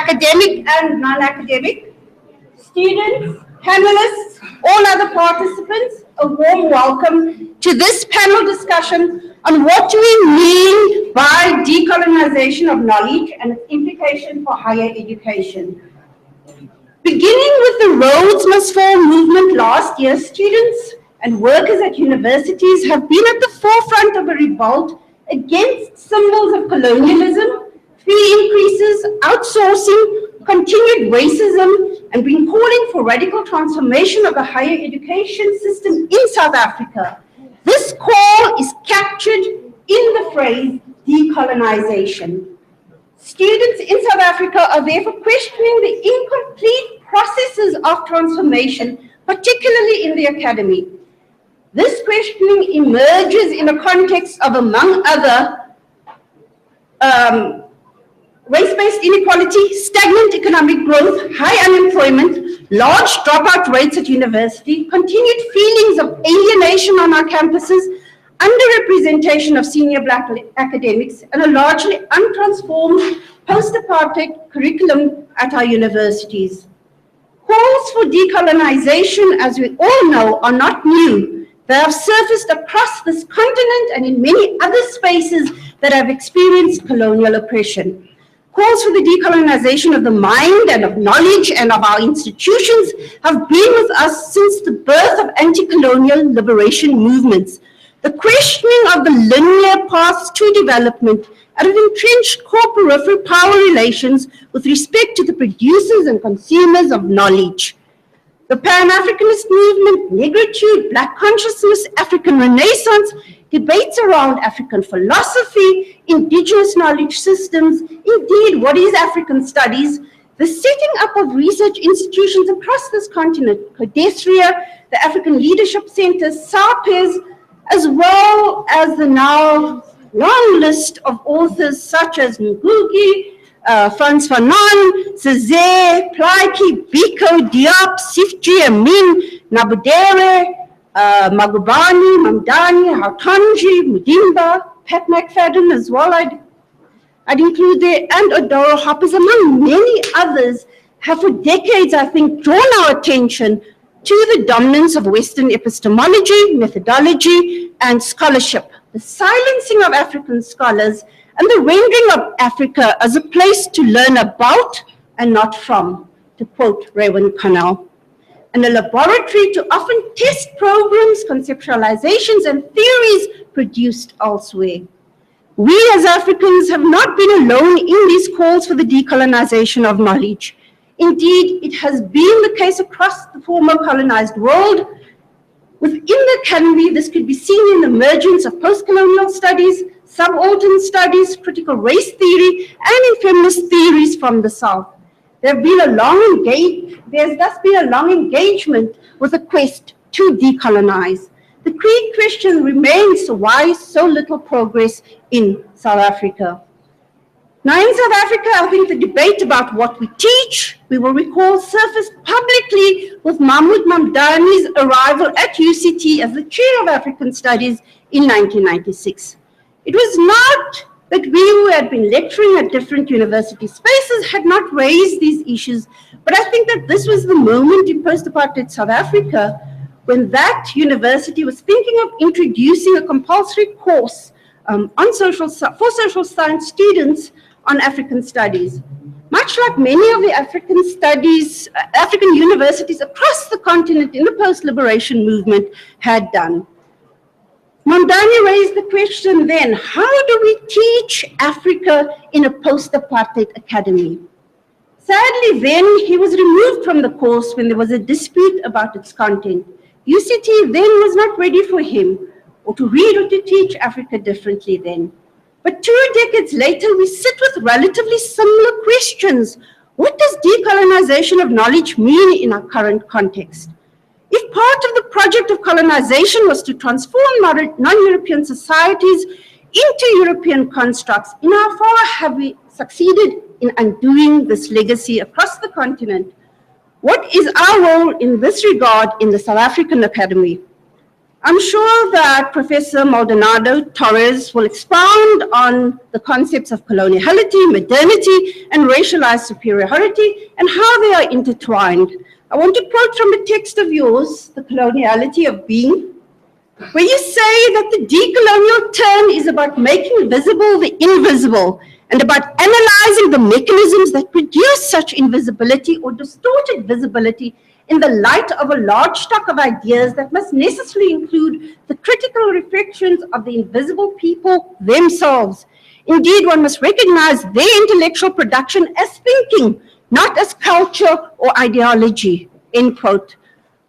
academic and non-academic, students, panelists, all other participants, a warm welcome to this panel discussion on what do we mean by decolonization of knowledge and its implication for higher education. Beginning with the Roads Must Fall movement last year, students and workers at universities have been at the forefront of a revolt against symbols of colonialism, fee increases, outsourcing, continued racism, and been calling for radical transformation of the higher education system in South Africa. This call is captured in the phrase decolonization. Students in South Africa are therefore questioning the incomplete processes of transformation, particularly in the academy. This questioning emerges in a context of, among other, race-based inequality, stagnant economic growth, high unemployment, large dropout rates at university, continued feelings of alienation on our campuses, underrepresentation of senior Black academics, and a largely untransformed post-apartheid curriculum at our universities. Calls for decolonization, as we all know, are not new. They have surfaced across this continent and in many other spaces that have experienced colonial oppression. Calls for the decolonization of the mind and of knowledge and of our institutions have been with us since the birth of anti-colonial liberation movements. The questioning of the linear paths to development and of entrenched core peripheral power relations with respect to the producers and consumers of knowledge. The Pan-Africanist movement, negritude, Black consciousness, African Renaissance, debates around African philosophy, indigenous knowledge systems, indeed, what is African studies, the setting up of research institutions across this continent, Codesria, the African Leadership Center, SAPES, as well as the now long list of authors such as Ngugi, Frans Fanon, Césaire, Plaatje, Biko, Diop, Sifji, Amin, Nabudere, Magubani, Mamdani, Hautanji, Mudimba, Pat McFadden as well, I'd include there, and Odoro Hoppers, among many others, have for decades, I think, drawn our attention to the dominance of Western epistemology, methodology, and scholarship, the silencing of African scholars, and the rendering of Africa as a place to learn about and not from, to quote Raewyn Connell, and a laboratory to often test programs, conceptualizations, and theories produced elsewhere. We as Africans have not been alone in these calls for the decolonization of knowledge. Indeed, it has been the case across the former colonized world. Within the academy, this could be seen in the emergence of post-colonial studies, subaltern studies, critical race theory, and in feminist theories from the South. There's thus been a long engagement with the quest to decolonize. The key question remains, why so little progress in South Africa? Now in South Africa, I think the debate about what we teach, we will recall, surfaced publicly with Mahmoud Mamdani's arrival at UCT as the chair of African Studies in 1996. It was not that we who had been lecturing at different university spaces had not raised these issues, but I think that this was the moment in post-apartheid South Africa when that university was thinking of introducing a compulsory course for social science students on African studies. Much like many of the African universities across the continent in the post-liberation movement had done. Mamdani raised the question then, how do we teach Africa in a post-apartheid academy? Sadly then, he was removed from the course when there was a dispute about its content. UCT then was not ready for him, or to read or to teach Africa differently then. But 2 decades later, we sit with relatively similar questions. What does decolonization of knowledge mean in our current context? If part of the project of colonization was to transform non-European societies into European constructs, in how far have we succeeded in undoing this legacy across the continent? What is our role in this regard in the South African Academy? I'm sure that Professor Maldonado Torres will expound on the concepts of coloniality, modernity, and racialized superiority and how they are intertwined. I want to quote from a text of yours, The Coloniality of Being, where you say that the decolonial turn is about making visible the invisible and about analyzing the mechanisms that produce such invisibility or distorted visibility in the light of a large stock of ideas that must necessarily include the critical reflections of the invisible people themselves. Indeed, one must recognize their intellectual production as thinking, not as culture or ideology, end quote.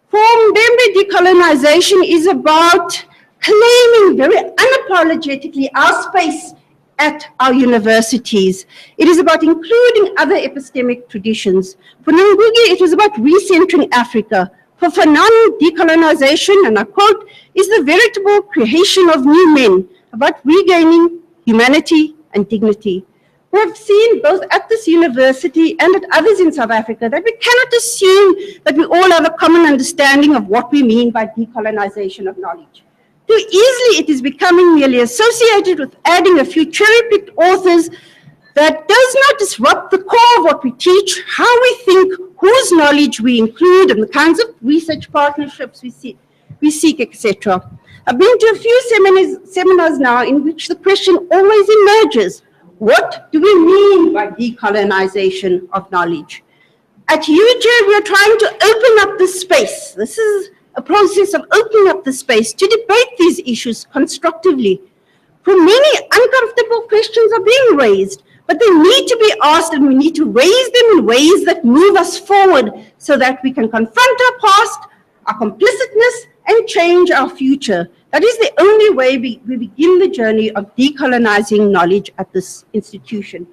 For Mbembe, decolonization is about claiming very unapologetically our space at our universities. It is about including other epistemic traditions. For Ngugi, it was about recentering Africa. For Fanon, decolonization, and I quote, is the veritable creation of new men, about regaining humanity and dignity. We have seen both at this university and at others in South Africa that we cannot assume that we all have a common understanding of what we mean by decolonization of knowledge. Too easily it is becoming merely associated with adding a few cherry-picked authors that does not disrupt the core of what we teach, how we think, whose knowledge we include, and the kinds of research partnerships we seek, etc. I've been to a few seminars now in which the question always emerges: what do we mean by decolonization of knowledge? At UJ, we are trying to open up the space. This is a process of opening up the space to debate these issues constructively. For many, uncomfortable questions are being raised, but they need to be asked, and we need to raise them in ways that move us forward so that we can confront our past, our complicitness, and change our future. That is the only way we begin the journey of decolonizing knowledge at this institution.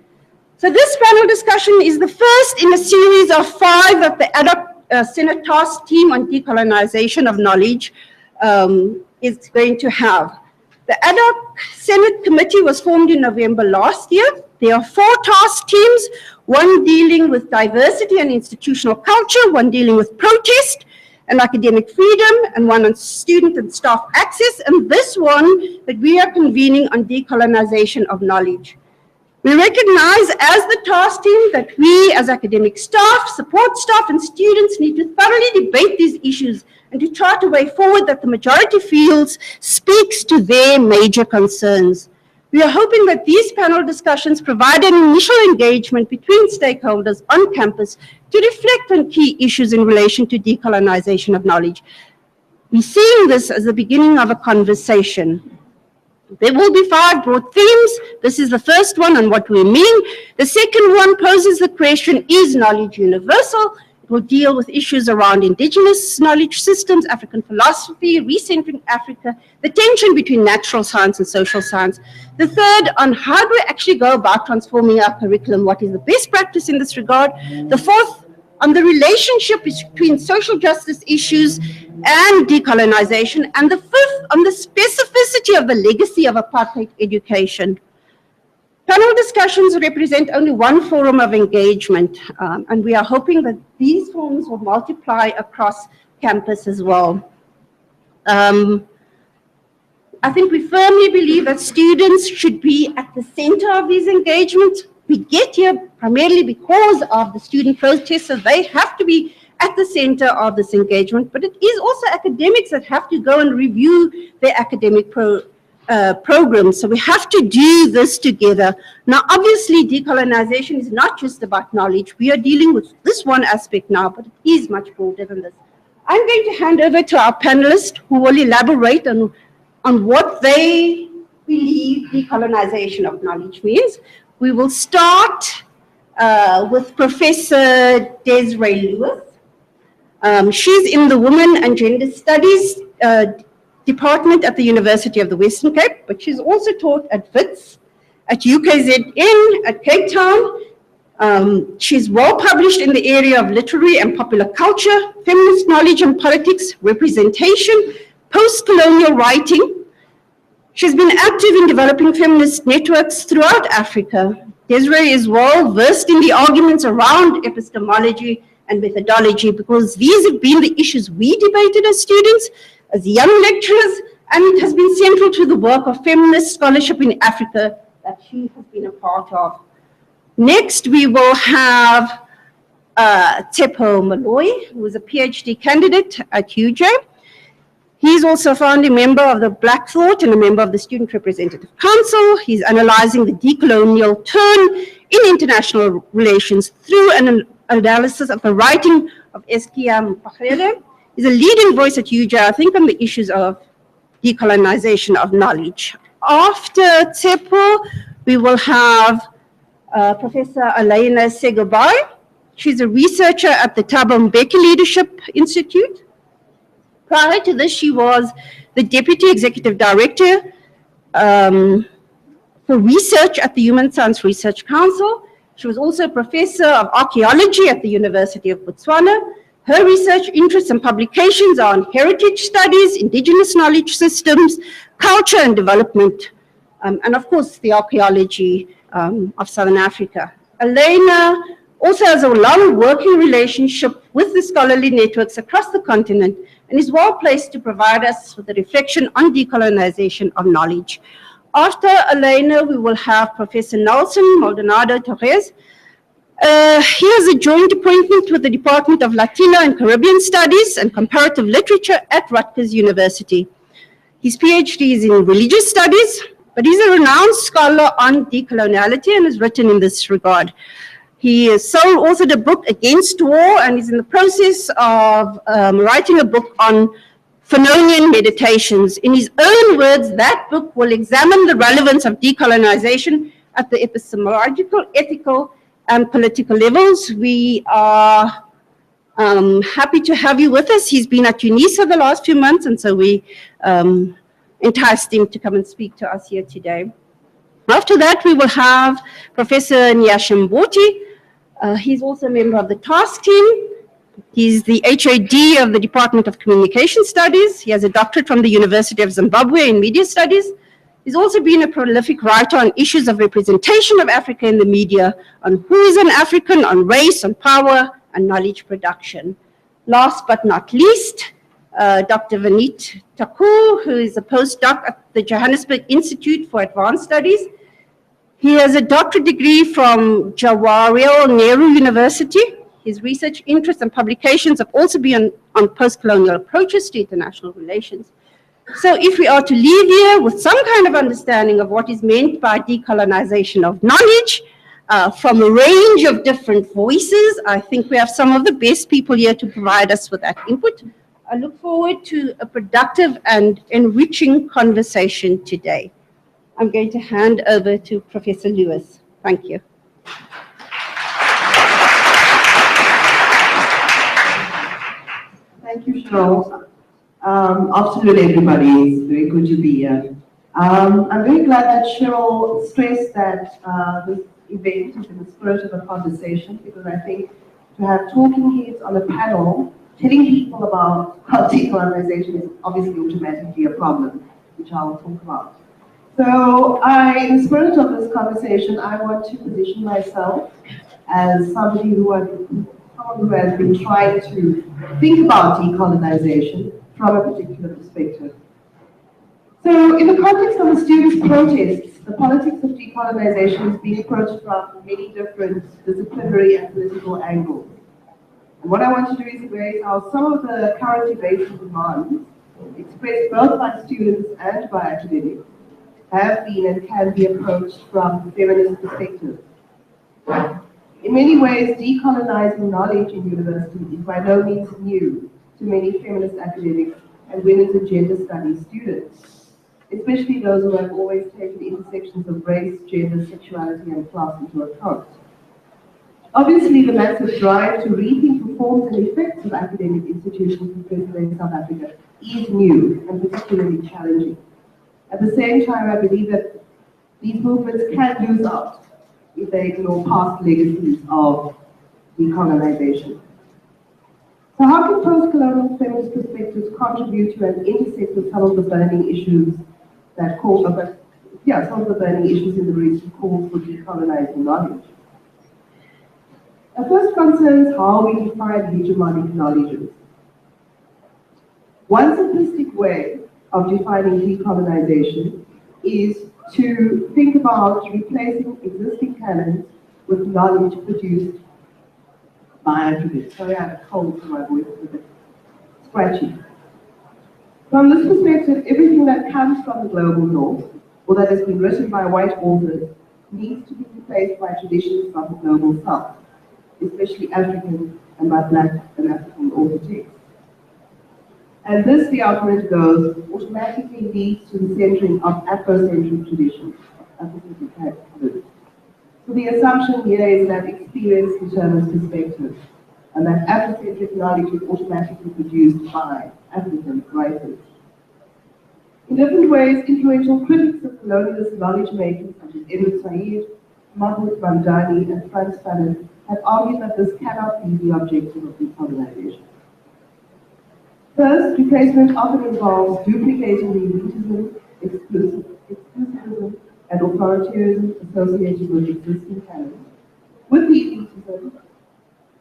So this panel discussion is the first in a series of 5 that the ad hoc Senate Task Team on Decolonization of Knowledge is going to have. The ad hoc Senate Committee was formed in November last year. There are 4 task teams, one dealing with diversity and institutional culture, one dealing with protest and academic freedom, and one on student and staff access, and this one that we are convening on decolonization of knowledge. We recognize as the task team that we as academic staff, support staff, and students need to thoroughly debate these issues and to chart a way forward that the majority feels speaks to their major concerns. We are hoping that these panel discussions provide an initial engagement between stakeholders on campus to reflect on key issues in relation to decolonization of knowledge. We're seeing this as the beginning of a conversation. There will be 5 broad themes. This is the first one on what we mean. The second one poses the question, is knowledge universal? It will deal with issues around indigenous knowledge systems, African philosophy, recentering Africa, the tension between natural science and social science. The third on how do we actually go about transforming our curriculum, what is the best practice in this regard. The fourth on the relationship between social justice issues and decolonization, and the fifth on the specificity of the legacy of apartheid education. Panel discussions represent only one forum of engagement, and we are hoping that these forums will multiply across campus as well. I think we firmly believe that students should be at the center of these engagements. We get here primarily because of the student protests, so they have to be at the center of this engagement, but it is also academics that have to go and review their academic programs. So we have to do this together. Now, obviously, decolonization is not just about knowledge. We are dealing with this one aspect now, but it is much broader than this. I'm going to hand over to our panelists who will elaborate on what they believe decolonization of knowledge means. We will start with Professor Desiree Lewis. She's in the Women and Gender Studies Department at the University of the Western Cape, but she's also taught at WITS, at UKZN, at Cape Town. She's well published in the area of literary and popular culture, feminist knowledge and politics, representation, post-colonial writing. She's been active in developing feminist networks throughout Africa. Desiree is well versed in the arguments around epistemology and methodology because these have been the issues we debated as students. as young lecturers, and it has been central to the work of feminist scholarship in Africa that she has been a part of. Next, we will have Tsepo Malloy, who is a PhD candidate at UJ. He's also a founding member of the Black Thought and a member of the Student Representative Council. He's analyzing the decolonial turn in international relations through an analysis of the writing of Eskia Mpagele. He's a leading voice at UJ, I think, on the issues of decolonization of knowledge. After Tsepo, we will have Professor Alaina Segobai. She's a researcher at the Thabo Mbeki Leadership Institute. Prior to this, she was the Deputy Executive Director for Research at the Human Science Research Council. She was also a Professor of Archaeology at the University of Botswana. Her research interests and publications are on heritage studies, indigenous knowledge systems, culture and development, and of course the archaeology of Southern Africa. Alaina also has a long working relationship with the scholarly networks across the continent and is well placed to provide us with a reflection on decolonization of knowledge. After Alaina, we will have Professor Nelson Maldonado Torres. He has a joint appointment with the Department of Latino and Caribbean Studies and Comparative Literature at Rutgers University. His PhD is in religious studies, but he's a renowned scholar on decoloniality and has written in this regard. He has authored a book against war and is in the process of writing a book on Fanonian meditations. In his own words, that book will examine the relevance of decolonization at the epistemological, ethical, and political levels. We are happy to have you with us. He's been at UNISA the last few months, and so we enticed him to come and speak to us here today. After that, we will have Professor Nyasha Mboti. He's also a member of the task team. He's the HAD of the Department of Communication Studies. He has a doctorate from the University of Zimbabwe in Media Studies. He's also been a prolific writer on issues of representation of Africa in the media, on who is an African, on race, on power, and knowledge production. Last but not least, Dr. Vaneet Thakur, who is a postdoc at the Johannesburg Institute for Advanced Studies. He has a doctorate degree from Jawaharlal Nehru University. His research interests and publications have also been on post-colonial approaches to international relations. So if we are to leave here with some kind of understanding of what is meant by decolonization of knowledge, from a range of different voices, I think we have some of the best people here to provide us with that input. I look forward to a productive and enriching conversation today. I'm going to hand over to Professor Lewis. Thank you. Thank you, Cheryl. Afternoon, everybody. It's very good to be here. I'm very glad that Cheryl stressed that this event is in the spirit of a conversation, because I think to have talking heads on a panel telling people about how decolonization is obviously automatically a problem, which I'll talk about. So in the spirit of this conversation, I want to position myself as somebody who has been trying to think about decolonization from a particular perspective. So in the context of the students' protests, the politics of decolonization is being approached from many different disciplinary and political angles. And what I want to do is raise how some of the current debates and demands, expressed both by students and by academics, have been and can be approached from a feminist perspective. In many ways, decolonizing knowledge in universities is by no means new to many feminist academics and women's and gender studies students, especially those who have always taken intersections of race, gender, sexuality, and class into account. Obviously, the massive drive to rethink the forms and effects of academic institutions in present-day South Africa is new and particularly challenging. At the same time, I believe that these movements can lose out if they ignore past legacies of decolonization. So how can post-colonial feminist perspectives contribute to and intersect with some of the burning issues that call, some of the burning issues in the recent calls for decolonizing knowledge? The first concerns how we define hegemonic knowledges. One simplistic way of defining decolonization is to think about replacing existing canons with knowledge produced by Africans. Sorry, I have a cold, so my voice is a bit scratchy. From this perspective, everything that comes from the global north, or that has been written by white authors, needs to be replaced by traditions from the global south, especially African and by Black and African author texts. And this, the argument goes, automatically leads to the centering of Afrocentric traditions, African capitalism. So the assumption here is that experience determines perspective, and that Afrocentric knowledge is automatically produced by African writers. In different ways, influential critics of colonialist knowledge-making, such as Ibn Said, Mahmoud Mamdani, and Frantz Fanon, have argued that this cannot be the objective of decolonization. First, replacement often involves duplicating the elitism, exclusivism, and authoritarianism associated with existing canons, with the elitism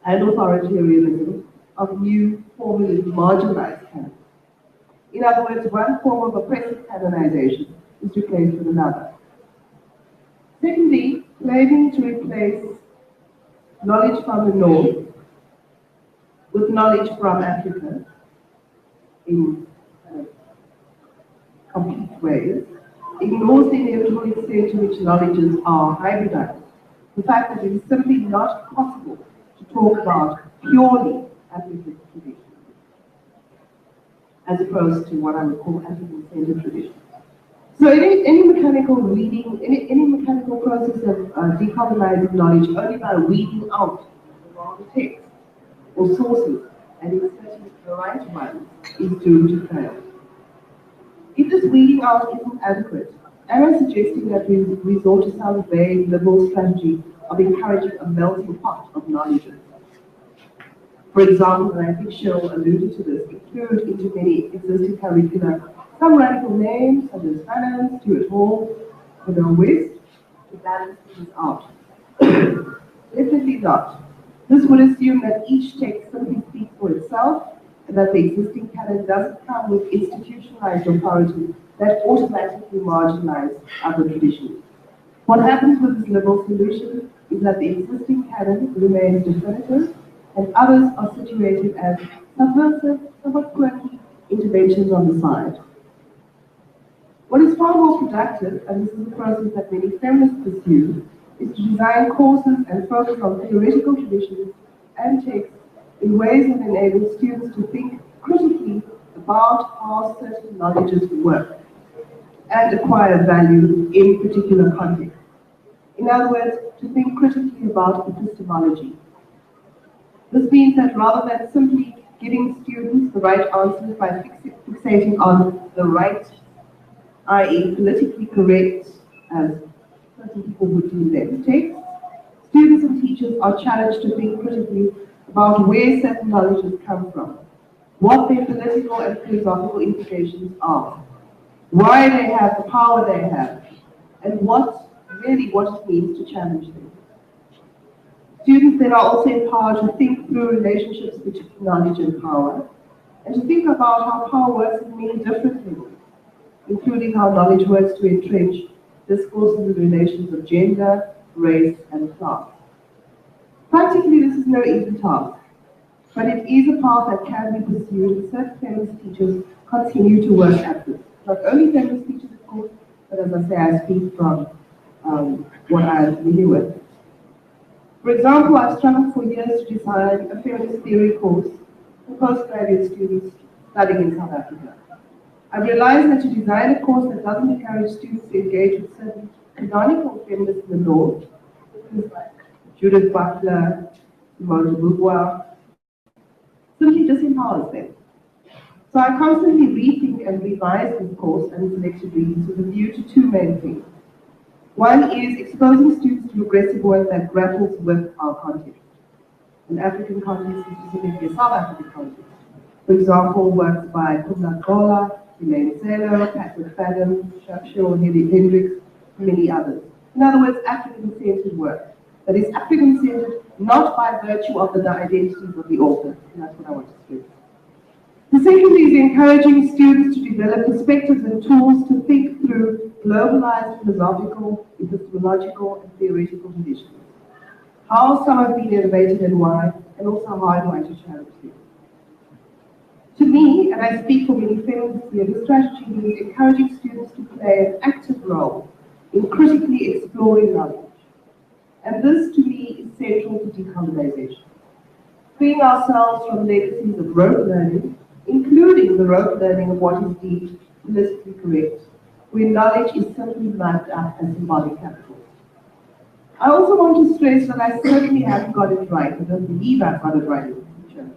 and authoritarianism of new, formerly marginalized canons. In other words, one form of oppressive canonization is replaced with another. Secondly, claiming to replace knowledge from the North with knowledge from Africa in complete ways ignores the inevitable extent to which knowledges are hybridized. The fact that it is simply not possible to talk about purely African traditions, as opposed to what I would call African-centered traditions. So any mechanical reading, any mechanical process of decolonizing knowledge only by weeding out the wrong text or sources and inserting the right ones is doomed to fail. If this weeding out isn't adequate, am I suggesting that we resort to some vague liberal strategy of encouraging a melting pot of knowledges? For example, and I think Cheryl alluded to this, include into many existing curricula some radical names such as Fanon, Stuart Hall, Cornel West, to balance things out. Definitely not. This would assume that each text simply speaks for itself, and that the existing canon doesn't come with institutionalized authority that automatically marginalize other traditions. What happens with this liberal solution is that the existing canon remains definitive, and others are situated as subversive, somewhat quirky interventions on the side. What is far more productive, and this is the process that many feminists pursue, is to design courses and focus on theoretical traditions and texts in ways that enable students to think critically about how certain knowledges work and acquire value in particular contexts. In other words, to think critically about epistemology. This means that rather than simply giving students the right answers by fixating on the right, i.e. politically correct, as certain people would deem them texts, students and teachers are challenged to think critically about where certain knowledges come from, what their political and philosophical implications are, why they have the power they have, and what it means to challenge them. Students then are also empowered to think through relationships between knowledge and power, and to think about how power works in many different levels, including how knowledge works to entrench discourses and relations of gender, race, and class. Practically, this is no easy task, but it is a path that can be pursued, and certain feminist teachers continue to work at this. Not only feminist teachers, of course, but as I say, I speak from what I am familiar with. For example, I've struggled for years to design a feminist theory course for postgraduate students studying in South Africa. I've realized that to design a course that doesn't encourage students to engage with certain canonical feminists in the North, like Judith Butler, Simone de Beauvoir, simply disempowers them. So I constantly rethink and revise this course and selected readings with a view to two main things. One is exposing students to progressive work that grapples with our context, an African context and specifically a South African context. For example, works by Kumla Gola, Elaine Selo, Patrick Fanon, Cheryl Hendricks, and many others. In other words, African-centered work. That is African-centered not by virtue of the identities of the author. And that's what I want to stress. The second is encouraging students to develop perspectives and tools to think through globalized philosophical, epistemological, and theoretical traditions. How some have been innovated and why, and also how I want to challenge them. To me, and I speak for many feminists here, the strategy means encouraging students to play an active role in critically exploring knowledge. And this, to me, is central to decolonization. Freeing ourselves from legacies of rote learning, including the rote learning of what is deemed politically correct, where knowledge is simply marked up as symbolic capital. I also want to stress that I certainly haven't got it right. I don't believe I've got it right in the future.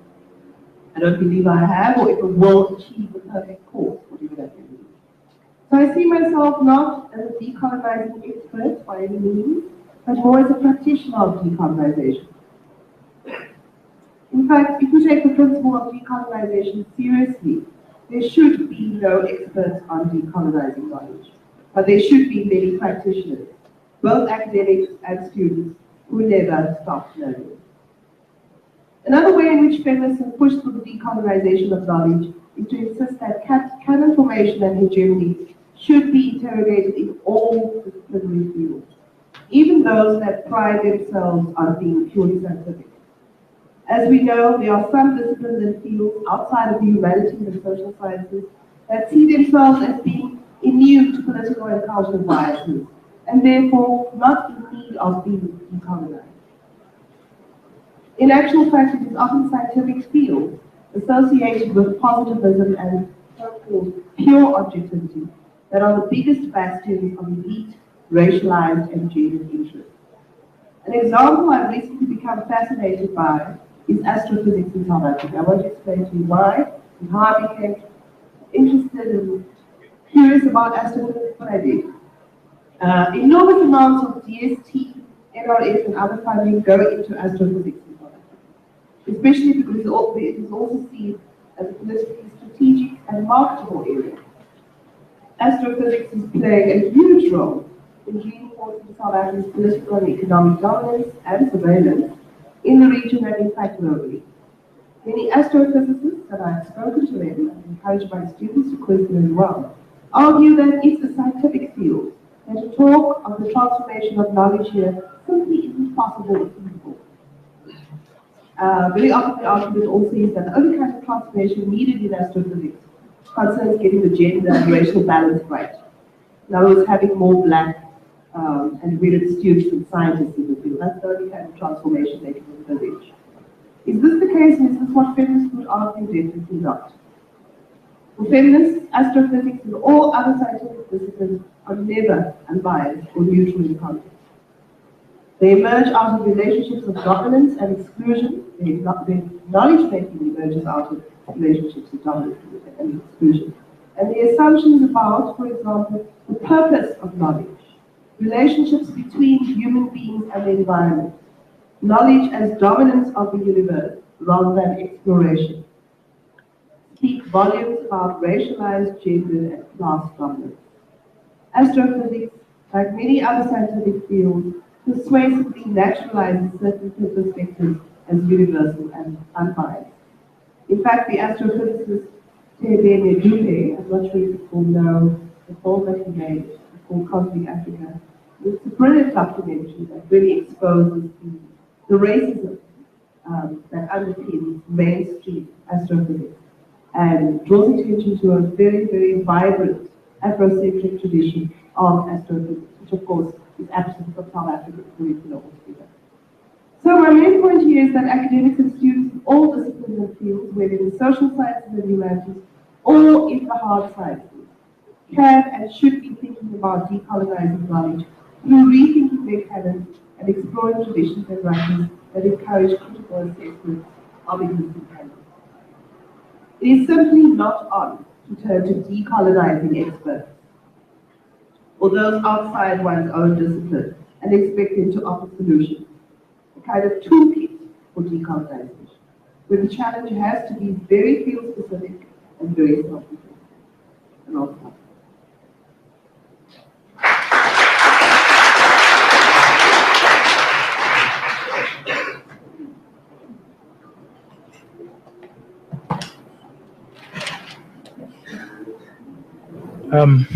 I don't believe I have or ever will achieve the perfect course, whatever that may be. So I see myself not as a decolonizing expert by any means, but more as a practitioner of decolonization. In fact, if we take the principle of decolonization seriously, there should be no experts on decolonizing knowledge, but there should be many practitioners, both academics and students, who never stop learning. Another way in which feminists have pushed for the decolonization of knowledge is to insist that canon formation and hegemony should be interrogated in all disciplinary fields, even those that pride themselves on being purely scientific. As we know, there are some disciplines and fields outside of the humanities and social sciences that see themselves as being immune to political and cultural biases, and therefore not in need of being decolonized. In actual fact, it is often scientific fields associated with positivism and so-called pure objectivity that are the biggest bastions of elite, racialized, and gendered interests. An example I've recently become fascinated by is astrophysics in South Africa. I want to explain to you why and how I became interested and curious about astrophysics, what I did. Enormous amounts of DST, NRS, and other funding go into astrophysics in South Africa, especially because it is also seen as a politically strategic and marketable area. Astrophysics is playing a huge role in reinforcing South Africa's political and economic dominance and surveillance in the region and in fact globally. Many astrophysicists that I've spoken to them and encouraged my students to Curricula as well, argue that it's a scientific field, and to talk of the transformation of knowledge here simply isn't possible or feasible. Very often the argument also is that the only kind of transformation needed in astrophysics concerns getting the gender and racial balance right. In other words, having more black and women students and scientists in the field. That's the only kind of transformation they can envisage. Is this the case, and is this what feminists would argue? Definitely not. For feminists, astrophysics and all other scientific disciplines are never unbiased or neutral in context. They emerge out of relationships of dominance and exclusion. Their knowledge-making emerges out of relationships of dominance and exclusion. And the assumptions about, for example, the purpose of knowledge, relationships between human beings and the environment, knowledge as dominance of the universe rather than exploration, speak volumes about racialized, gender, and class dominance. Astrophysics, like many other scientific fields, persuasively naturalizes certain perspectives as universal and unbiased. In fact, the astrophysicist Tebene Dube, I'm not sure if you all know the film that he made called Cosmic Africa. It's a brilliant documentary that really exposes the racism that underpins mainstream astrophysics and draws attention to a very, very vibrant Afrocentric tradition of astrophysics, which of course is absent from South African curricula altogether. So my main point here is that academics and students in all disciplines and fields, whether in the social sciences and humanities or in the hard sciences, can and should be thinking about decolonizing knowledge through rethinking their canons and exploring traditions and writings that encourage critical assessment of existing canons. It is simply not on to turn to decolonizing experts or those outside one's own discipline and expect them to offer solutions, a kind of toolkit for decolonization, where the challenge has to be very field-specific and very self-reflective. And I'll stop. I'm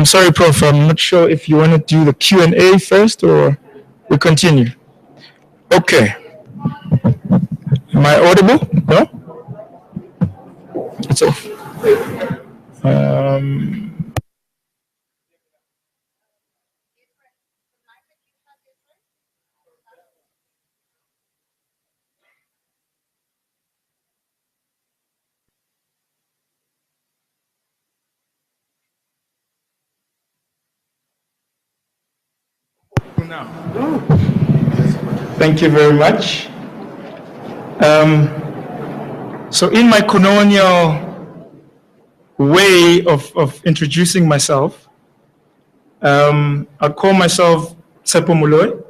sorry, Prof. I'm not sure if you want to do the Q&A first or we continue. Okay. Am I audible? No? It's off. Now. Thank you very much. So in my colonial way of introducing myself, I'd call myself Tsepo Moloi.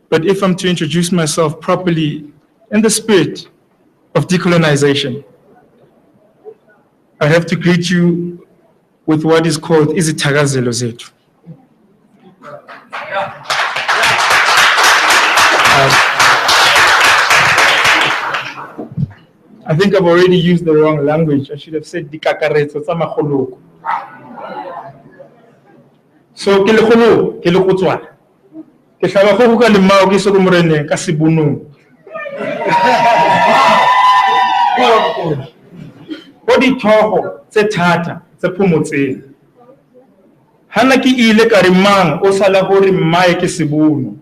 But if I'm to introduce myself properly in the spirit of decolonization, I have to greet you with what is called izithakazelo zethu. I think I've already used the wrong language. I should have said dikakaretso tsa magoloko. So ke legolo ke le go tswa. Ke hlaba go ka le mao ke se go moreneng ka sebunong. Go di thogo tse thata tse phomotseng. Hana ke ile ka re mang o sala go re mmae ke sebuno.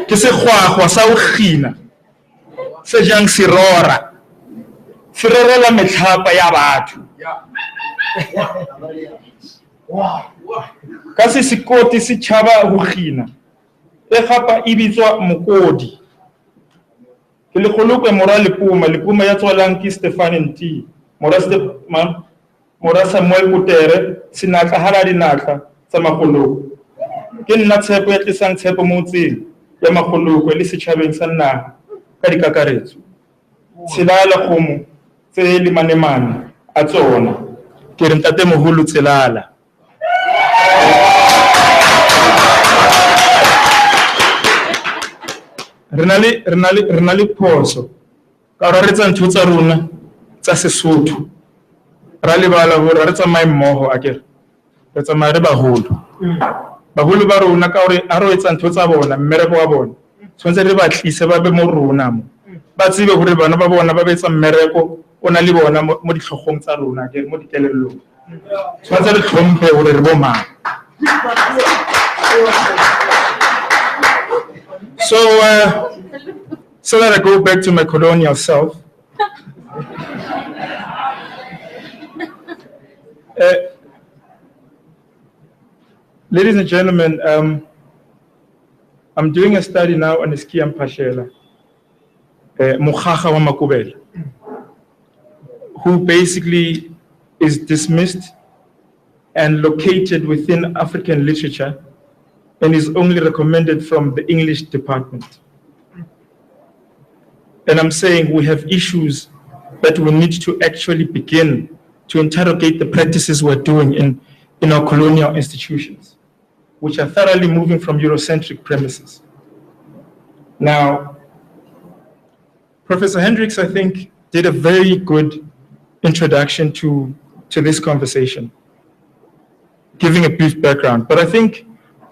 Ke se gwagwa sa o gina. Se jang sirora. Sirorela metlhapa ya batho. Ka se sikoti se tshaba go gina. E gapa e bitswa mokodi. Ke le golokwe mora lepuma ya tswalang ke Stefan Nt. Mora Samuel Kutere sinatla hala dinatla tsa magoloko. Ke nna tshepo ya tlisang tshepo mo tseng ya magoloko le setšhabeng sa naga ka dikakaretso. Tselala gomo tse le manemane a tsona. Ke re ntate moholo Tselala. Re na le phoso ka re tsa ntho tsa rona tsa Sesotho. Ra lebala gore re tsamaye mmogo a kere re tsamaye re baholo. Baholo ba rona ka gore a re etsa ntho tsa bona mmereko wa bona tshwantse re ba tlise ba be mo rona mo ba tsebe gore bana ba bona ba betsa mmereko o na le bona mo ditlhogong tsa rona ke mo dikelellong tshwantse re tlhomphe gore re bo mang. So that I go back to my colonial self. Ladies and gentlemen, I'm doing a study now on Iskiam Pashela, Mukhaga wa Makubela, who basically is dismissed and located within African literature and is only recommended from the English department. And I'm saying we have issues that we need to actually begin to interrogate the practices we're doing in our colonial institutions, which are thoroughly moving from Eurocentric premises. Now, Professor Hendricks, I think, did a very good introduction to this conversation, giving a brief background. But I think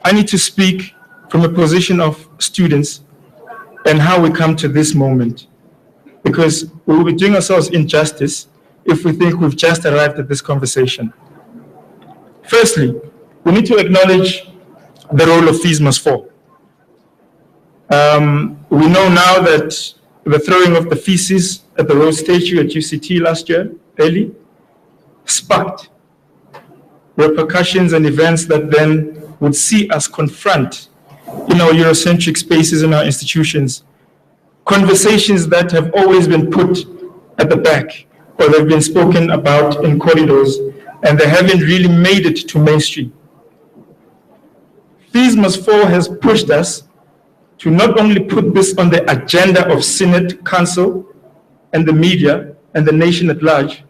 I need to speak from a position of students and how we come to this moment, because we will be doing ourselves injustice if we think we've just arrived at this conversation. Firstly, we need to acknowledge the role of fees must fall. We know now that the throwing of the feces at the Rose statue at UCT last year, early, sparked repercussions and events that then would see us confront in our Eurocentric spaces in our institutions conversations that have always been put at the back or they've been spoken about in corridors and they haven't really made it to mainstream. Fees Must Fall has pushed us to not only put this on the agenda of Senate, Council, and the media and the nation at large,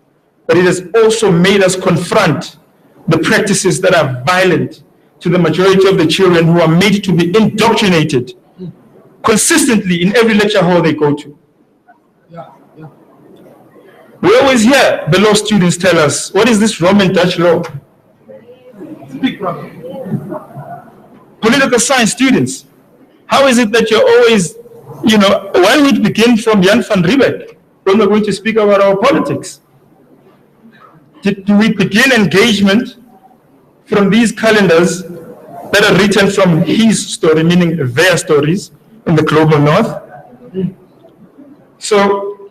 but it has also made us confront the practices that are violent to the majority of the children who are made to be indoctrinated consistently in every lecture hall they go to. We always hear the law students tell us, what is this Roman Dutch law? Speak, brother. Political science students, how is it that you're always, why would we begin from Jan van Riebeck when we're going to speak about our politics? Do we begin engagement from these calendars that are written from his story, meaning their stories in the global north? So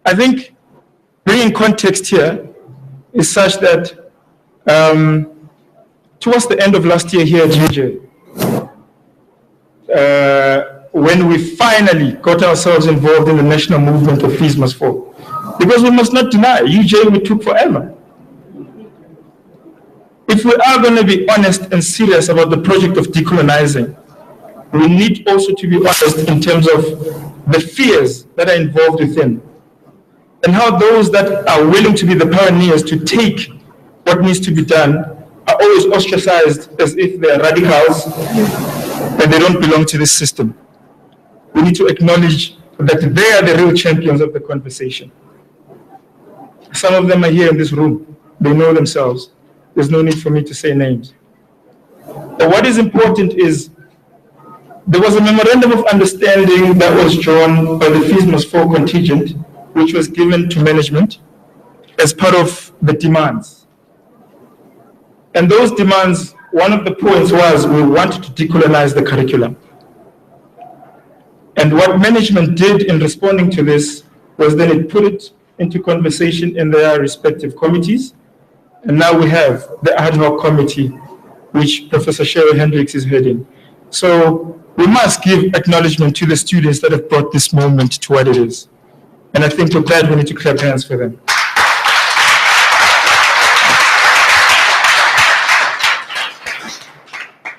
I think bringing context here is such that towards the end of last year here at UJ, when we finally got ourselves involved in the national movement of Fees Must Fall, because we must not deny, UJ we took forever. If we are going to be honest and serious about the project of decolonizing, we need also to be honest in terms of the fears that are involved within, and how those that are willing to be the pioneers to take what needs to be done are always ostracized as if they're radicals and they don't belong to this system. We need to acknowledge that they are the real champions of the conversation. Some of them are here in this room. They know themselves. There's no need for me to say names. But what is important is there was a memorandum of understanding that was drawn by the Fees Must Fall contingent, which was given to management as part of the demands. And those demands, one of the points was we want to decolonize the curriculum. And what management did in responding to this was then it put it into conversation in their respective committees. And now we have the ad hoc committee, which Professor Cheryl Hendricks is heading. So we must give acknowledgement to the students that have brought this moment to what it is. And I think with that, we need to clap hands for them.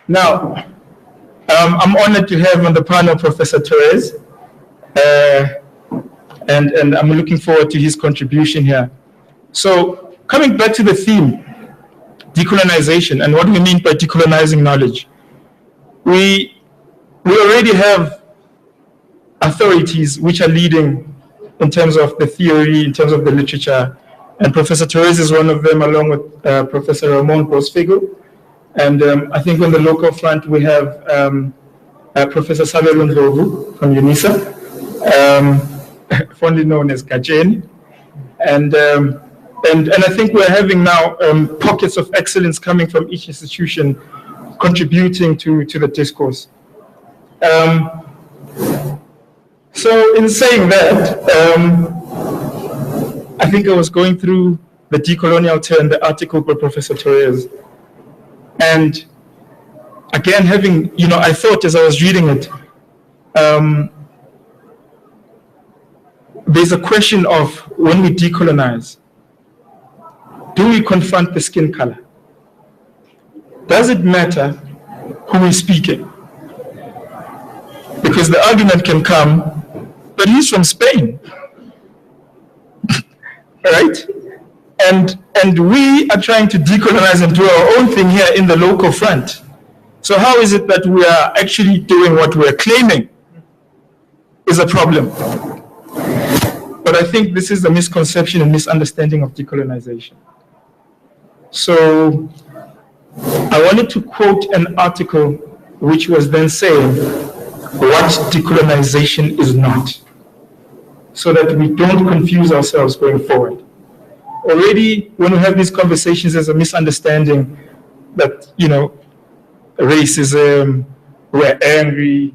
Now, I'm honored to have on the panel Professor Therese, and I'm looking forward to his contribution here. So, coming back to the theme, decolonization, and what we mean by decolonizing knowledge. We already have authorities which are leading in terms of the theory, in terms of the literature, and Professor Therese is one of them, along with Professor Ramon Bosfigo. And I think on the local front, we have Professor Sabelo Ndlovu from UNISA, fondly known as Kajeni. And I think we're having now pockets of excellence coming from each institution contributing to the discourse. So in saying that, I think I was going through the decolonial turn, the article by Professor Therese. And again, I thought as I was reading it, there's a question of when we decolonize, do we confront the skin color? Does it matter who is speaking? Because the argument can come, but he's from Spain, right? And we are trying to decolonize and do our own thing here in the local front. So how is it that we are actually doing what we're claiming is a problem? But I think this is a misconception and misunderstanding of decolonization. So I wanted to quote an article which was then saying what decolonization is not, so that we don't confuse ourselves going forward. Already, when we have these conversations, there's a misunderstanding that, racism, we're angry,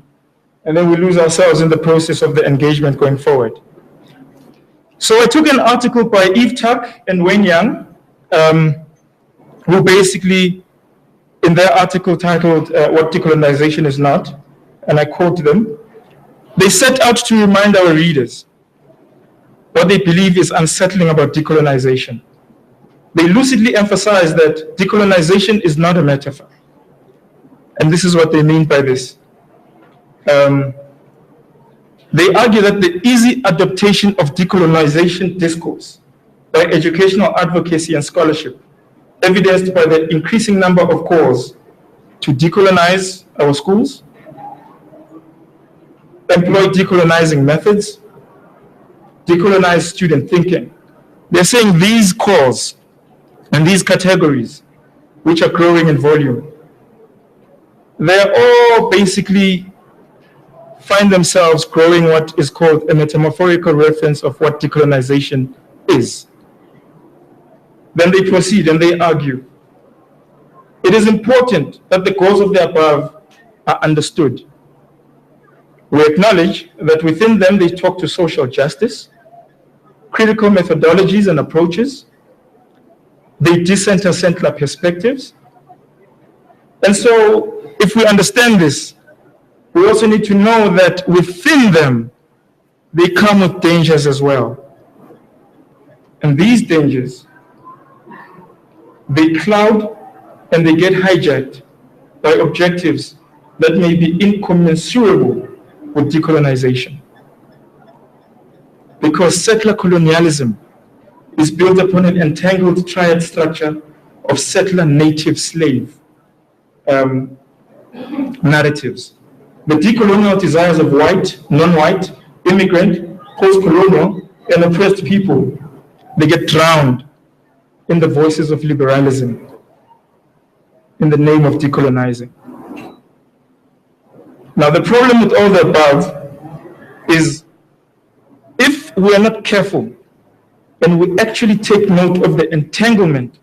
and then we lose ourselves in the process of the engagement going forward. So I took an article by Eve Tuck and Wayne Young, who basically, in their article titled What Decolonization is Not, and I quote them, they set out to remind our readers what they believe is unsettling about decolonization. They lucidly emphasize that decolonization is not a metaphor. And this is what they mean by this. They argue that the easy adaptation of decolonization discourse by educational advocacy and scholarship, evidenced by the increasing number of calls to decolonize our schools, employ decolonizing methods, decolonized student thinking. They're saying these cores and these categories, which are growing in volume, they're all basically find themselves growing what is called a metamorphorical reference of what decolonization is. Then they proceed and they argue. It is important that the goals of the above are understood. We acknowledge that within them they talk to social justice, critical methodologies and approaches, they decenter settler perspectives. And so if we understand this, we also need to know that within them, they come with dangers as well. And these dangers, they cloud and they get hijacked by objectives that may be incommensurable with decolonization. Because settler colonialism is built upon an entangled triad structure of settler native slave narratives. The decolonial desires of white, non-white, immigrant, post-colonial, and oppressed people, they get drowned in the voices of liberalism in the name of decolonizing. Now, the problem with all the above is if we are not careful and we actually take note of the entanglement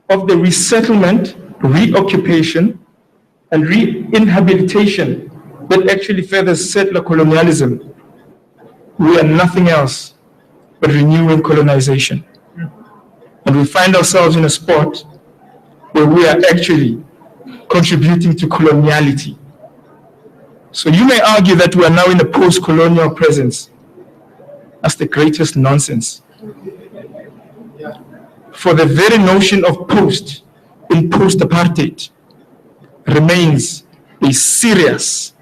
of the resettlement, reoccupation, and re-inhabilitation that actually furthers settler colonialism, we are nothing else but renewing colonization. And we find ourselves in a spot where we are actually contributing to coloniality. So you may argue that we are now in a post-colonial presence. That's the greatest nonsense. For the very notion of post in post-apartheid remains a serious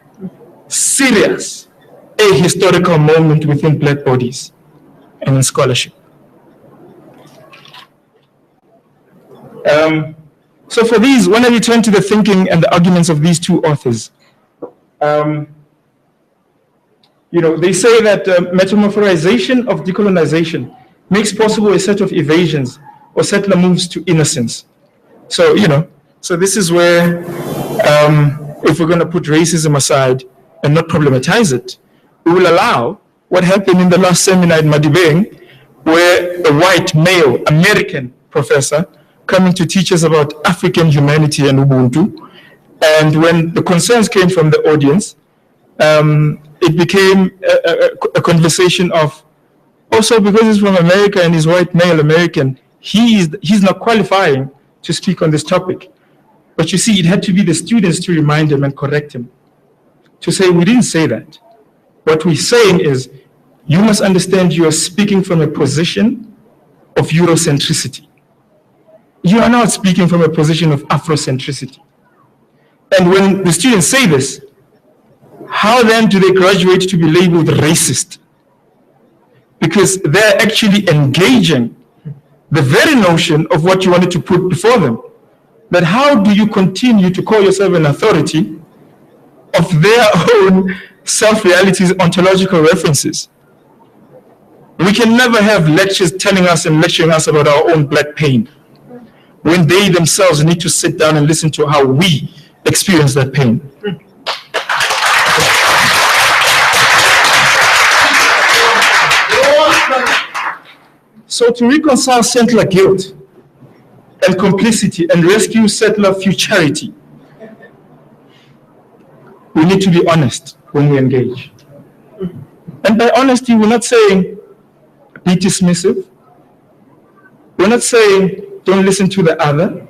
ahistorical moment within Black bodies and in scholarship. So for these, when I return to the thinking and the arguments of these two authors, they say that metamorphorization of decolonization makes possible a set of evasions or settler moves to innocence. So, so this is where, if we're going to put racism aside and not problematize it, we will allow what happened in the last seminar in Madibeng, where a white male American professor coming to teach us about African humanity and Ubuntu. And when the concerns came from the audience, it became a conversation of, also because he's from America and he's white male American, he's not qualifying to speak on this topic. But you see, it had to be the students to remind him and correct him, to say, we didn't say that. What we're saying is, you must understand you are speaking from a position of Eurocentricity. You are not speaking from a position of Afrocentricity. And when the students say this, how then do they graduate to be labeled racist? Because they're actually engaging the very notion of what you wanted to put before them. That how do you continue to call yourself an authority of their own self-realities, ontological references? We can never have lectures telling us and lecturing us about our own Black pain, when they themselves need to sit down and listen to how we experience that pain. So to reconcile settler guilt and complicity and rescue settler futurity, we need to be honest when we engage. And by honesty, we're not saying be dismissive. We're not saying don't listen to the other.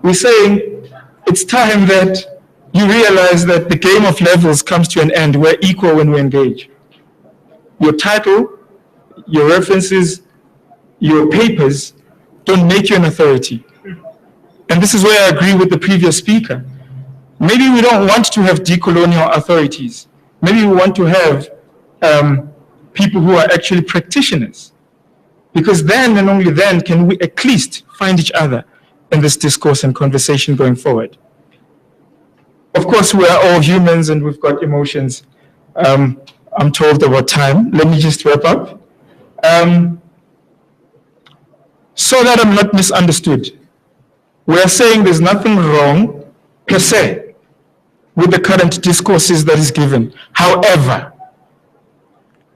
We're saying it's time that you realize that the game of levels comes to an end. We're equal when we engage. Your title, your references, your papers don't make you an authority. And this is where I agree with the previous speaker. Maybe we don't want to have decolonial authorities. Maybe we want to have people who are actually practitioners. Because then and only then can we at least find each other in this discourse and conversation going forward. Of course, we are all humans and we've got emotions. I'm told about time. Let me just wrap up. So that I'm not misunderstood, we are saying there's nothing wrong per se with the current discourses that is given. However,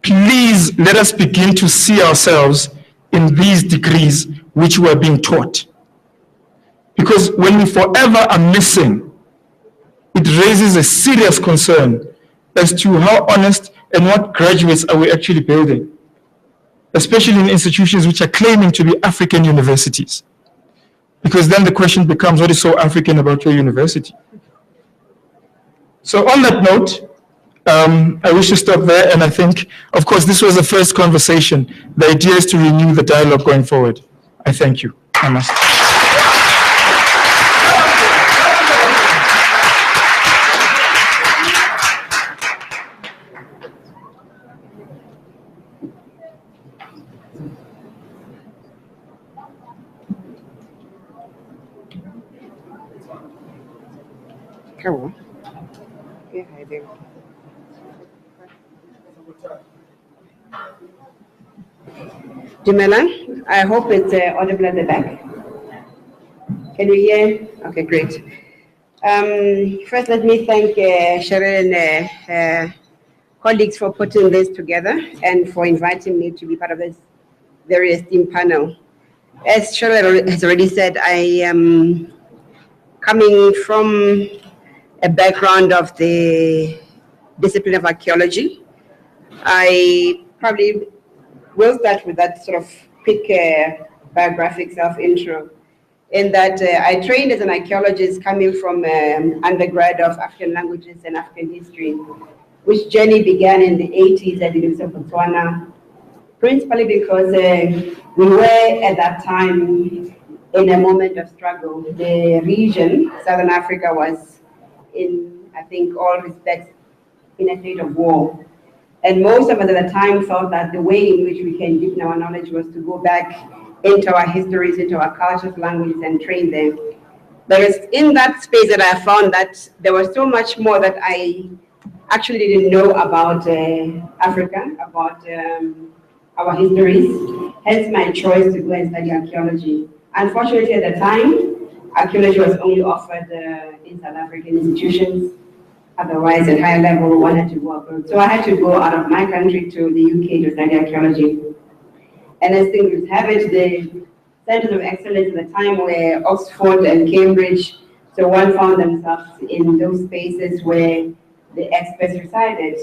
please let us begin to see ourselves in these degrees which we are being taught. Because when we forever are missing, it raises a serious concern as to how honest and what graduates are we actually building, especially in institutions which are claiming to be African universities. Because then the question becomes, what is so African about your university? So on that note, I wish to stop there, and I think, of course, this was the first conversation. The idea is to renew the dialogue going forward. I thank you. Namaste. Carol. Yeah, I do. Jamila, I hope it's audible at the back. Can you hear? Okay, great. First, let me thank Cheryl and colleagues for putting this together and for inviting me to be part of this very esteemed panel. As Cheryl has already said, I am coming from a background of the discipline of archaeology. I probably will start with that sort of quick biographic self-intro, in that I trained as an archaeologist coming from undergrad of African languages and African history, which journey began in the 80s at the University of Botswana, principally because we were at that time in a moment of struggle. The region, Southern Africa, was in, I think, all respects, in a state of war. And most of us at the time thought that the way in which we can deepen our knowledge was to go back into our histories, into our cultures, languages, and train them. But it's in that space that I found that there was so much more that I actually didn't know about Africa, about our histories, hence my choice to go and study archaeology. Unfortunately, at the time, archaeology was only offered in South African institutions. Otherwise, at higher level, one had to go abroad. So I had to go out of my country to the UK to study archaeology. And as things have it, the centers of excellence at the time were Oxford and Cambridge. So one found themselves in those spaces where the experts resided.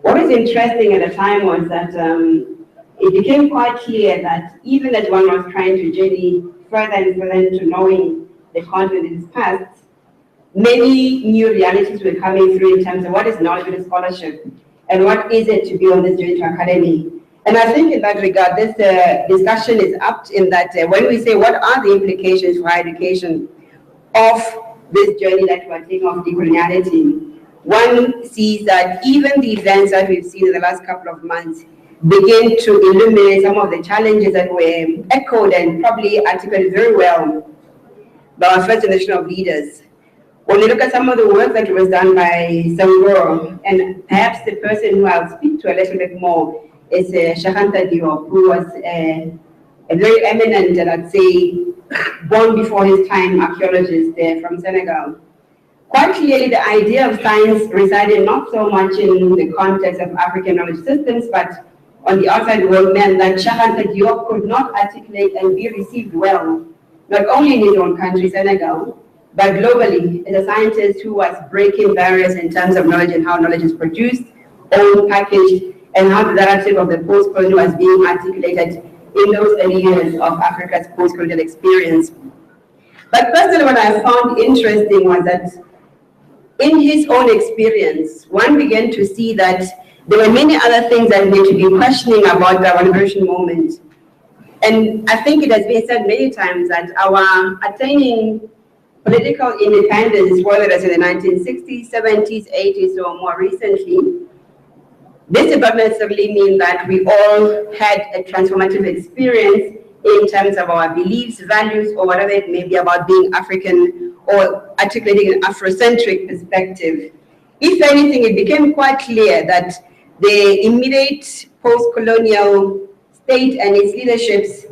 What was interesting at the time was that it became quite clear that even as one was trying to journey further and further into knowing the continent in its past, many new realities were coming through in terms of what is knowledge and scholarship and what is it to be on this journey to academy. And I think in that regard, this discussion is apt in that when we say what are the implications for higher education of this journey that we're taking of decoloniality, one sees that even the events that we've seen in the last couple of months begin to illuminate some of the challenges that were echoed and probably articulated very well by our first generation of leaders. When you look at some of the work that was done by Sangoro, and perhaps the person who I'll speak to a little bit more is Shahanta Diop, who was a very eminent, and I'd say, born before his time archaeologist from Senegal. Quite clearly, the idea of science resided not so much in the context of African knowledge systems, but on the outside world meant that Shahanta Diop could not articulate and be received well, not only in his own country, Senegal, but globally, as a scientist who was breaking barriers in terms of knowledge and how knowledge is produced, owned, packaged, and how the narrative of the post-colonial was being articulated in those early years of Africa's post-colonial experience. But personally, what I found interesting was that in his own experience, one began to see that there were many other things that we need to be questioning about the liberation moment. And I think it has been said many times that our attaining political independence, whether it's in the 1960s, 70s, 80s, or more recently, this did not necessarily mean that we all had a transformative experience in terms of our beliefs, values, or whatever it may be about being African or articulating an Afrocentric perspective. If anything, it became quite clear that the immediate post-colonial state and its leaderships,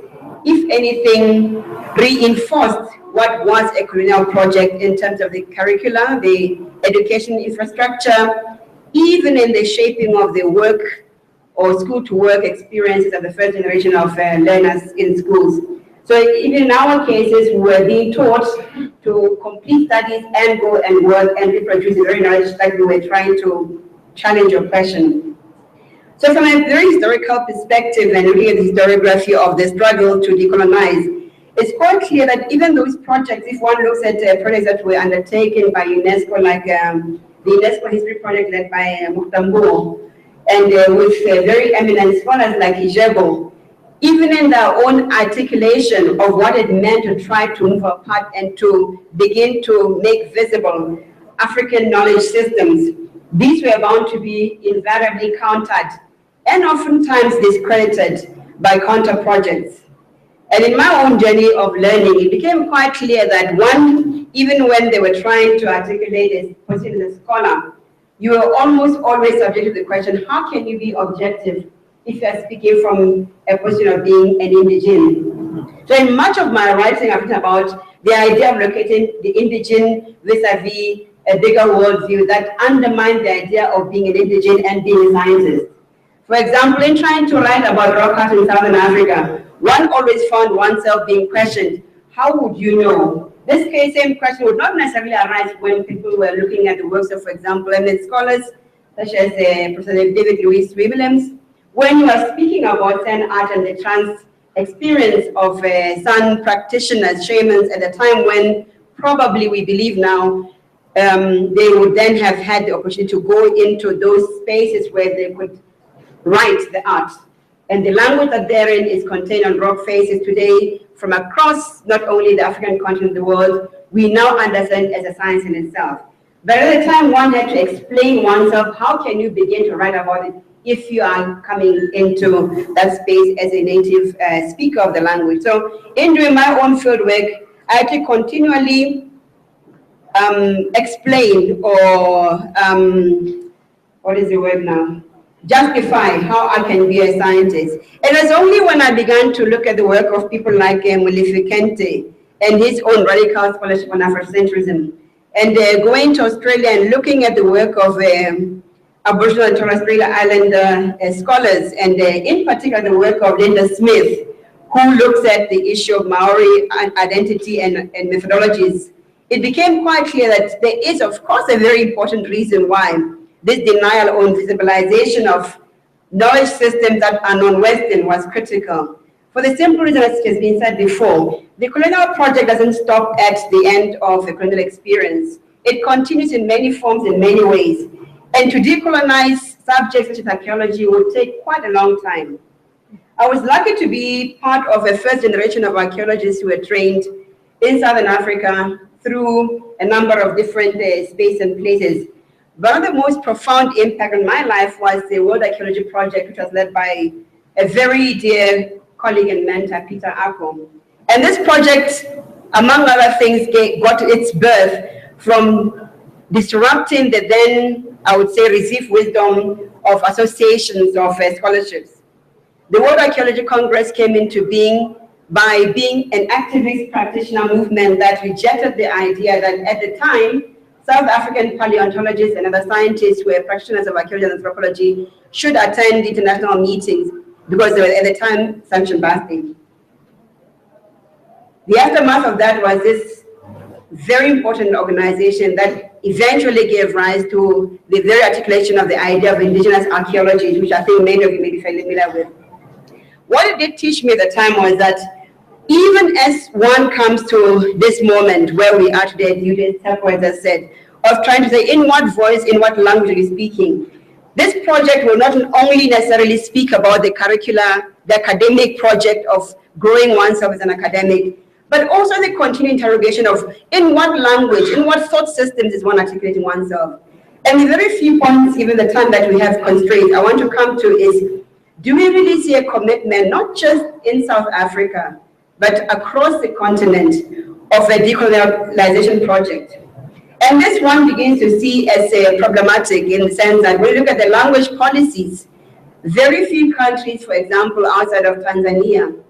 if anything, reinforced what was a colonial project in terms of the curricula, the education infrastructure, even in the shaping of the work or school-to-work experiences of the first generation of learners in schools. So even in our cases, we were being taught to complete studies and go and work and reproduce the very knowledge that we were trying to challenge oppression. So from a very historical perspective and looking at the historiography of the struggle to decolonize, it's quite clear that even those projects, if one looks at projects that were undertaken by UNESCO, like the UNESCO History Project led by Muhtambo, and with very eminent scholars like Ijebo, even in their own articulation of what it meant to try to move apart and to begin to make visible African knowledge systems, these were bound to be invariably countered and oftentimes discredited by counter projects. And in my own journey of learning, it became quite clear that one, even when they were trying to articulate a position as a scholar, you were almost always subject to the question, how can you be objective if you are speaking from a position of being an indigene? So in much of my writing, I've written about the idea of locating the indigene vis-a-vis a bigger worldview that undermined the idea of being an indigene and being a scientist. For example, in trying to write about rock art in Southern Africa, one always found oneself being questioned, how would you know? This same question would not necessarily arise when people were looking at the works of, for example, eminent scholars such as Professor David Louis Williams. When you are speaking about San art and the trans experience of San practitioners, shamans, at a time when probably we believe now they would then have had the opportunity to go into those spaces where they could write the art. And the language that therein is contained on rock faces today from across not only the African continent, the world, we now understand as a science in itself. But at the time, one had to explain oneself, how can you begin to write about it if you are coming into that space as a native speaker of the language. So in doing my own field work, I had to continually explain or, what is the word now? Justify how I can be a scientist. It was only when I began to look at the work of people like Molefi Kente and his own radical scholarship on Afrocentrism, and going to Australia and looking at the work of Aboriginal and Torres Strait Islander scholars, and in particular the work of Linda Smith, who looks at the issue of Maori identity and methodologies, it became quite clear that there is, of course, a very important reason why this denial or invisibilization of knowledge systems that are non-Western was critical. For the simple reason, as has been said before, the colonial project doesn't stop at the end of the colonial experience. It continues in many forms, in many ways. And to decolonize subjects such as archaeology would take quite a long time. I was lucky to be part of a first generation of archaeologists who were trained in Southern Africa through a number of different spaces and places. One of the most profound impact on my life was the World Archaeology Project, which was led by a very dear colleague and mentor, Peter Ako. And this project, among other things, got its birth from disrupting the then, I would say, received wisdom of associations of scholarships. The World Archaeology Congress came into being by being an activist practitioner movement that rejected the idea that at the time, South African paleontologists and other scientists who were practitioners of archaeology and anthropology should attend international meetings because they were at the time sanctioned by state. The aftermath of that was this very important organization that eventually gave rise to the very articulation of the idea of indigenous archaeology, which I think many of you may be familiar with. What it did teach me at the time was that even as one comes to this moment where we are today, Judith Tepwa has said, of trying to say in what voice, in what language are you speaking, this project will not only necessarily speak about the curricula, the academic project of growing oneself as an academic, but also the continued interrogation of in what language, in what thought systems is one articulating oneself. And the very few points, given the time that we have constrained, I want to come to is, do we really see a commitment, not just in South Africa, but across the continent, of a decolonization project? And this one begins to see as problematic in the sense that when you look at the language policies, very few countries, for example, outside of Tanzania,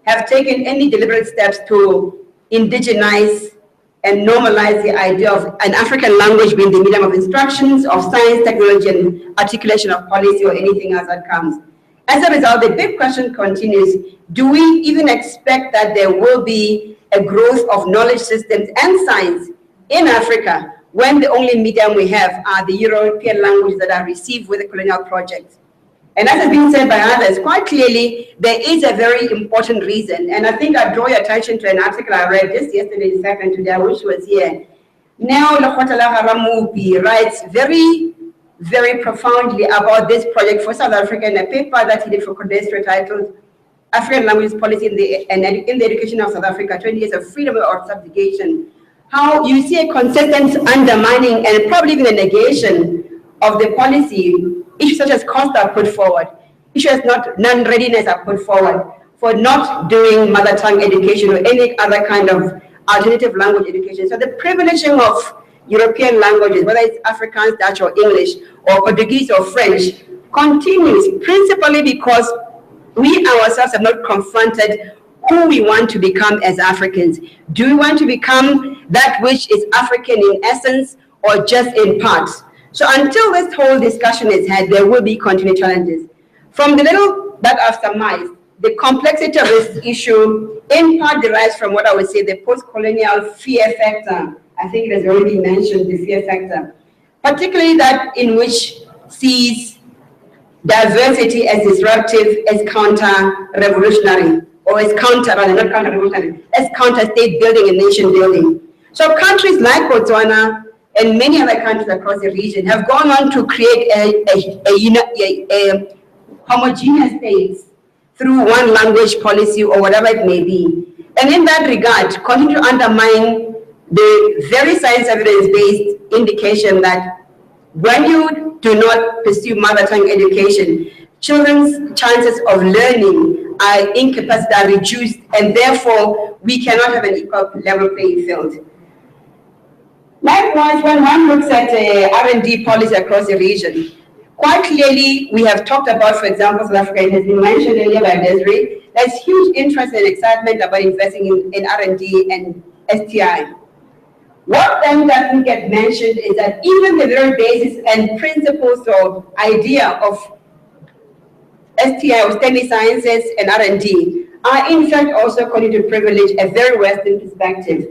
have taken any deliberate steps to indigenize and normalize the idea of an African language being the medium of instructions, of science, technology, and articulation of policy or anything else that comes. As a result, the big question continues, do we even expect that there will be a growth of knowledge systems and science in Africa when the only medium we have are the European languages that are received with the colonial project? And as has been said by others, quite clearly, there is a very important reason. And I think I draw your attention to an article I read just yesterday, in fact, and today I wish was here. Now, Lekgotla Haramupi writes very, very profoundly about this project for South Africa in a paper that he did for Codestro titled African Language Policy in the Education of South Africa, 20 Years of Freedom or Subjugation. How you see a consistent undermining and probably even a negation of the policy. Issues such as cost are put forward. Issues not non-readiness are put forward for not doing mother tongue education or any other kind of alternative language education. So the privileging of European languages, whether it's Afrikaans, Dutch or English, or Portuguese or French, continues principally because we ourselves have not confronted who we want to become as Africans. Do we want to become that which is African in essence or just in part? So until this whole discussion is had, there will be continued challenges. From the little that I've surmised, the complexity of this issue in part derives from what I would say the post-colonial fear factor. I think it has already been mentioned, the fear factor, particularly that in which sees diversity as disruptive, as counter-revolutionary, or as not counter-revolutionary, as counter-state building and nation building. So countries like Botswana and many other countries across the region have gone on to create a homogeneous states through one language policy or whatever it may be. And in that regard, continue to undermine the very science evidence-based indication that when you do not pursue mother tongue education, children's chances of learning are incapacitated, are reduced, and therefore we cannot have an equal level playing field. Likewise, when one looks at R&D policy across the region, quite clearly we have talked about, for example, South Africa, it has been mentioned earlier by Desiree, there's huge interest and excitement about investing in R&D and STI. What then doesn't get mentioned is that even the very basis and principles or idea of STI or STEM sciences and R&D are in fact also continuing to privilege a very Western perspective.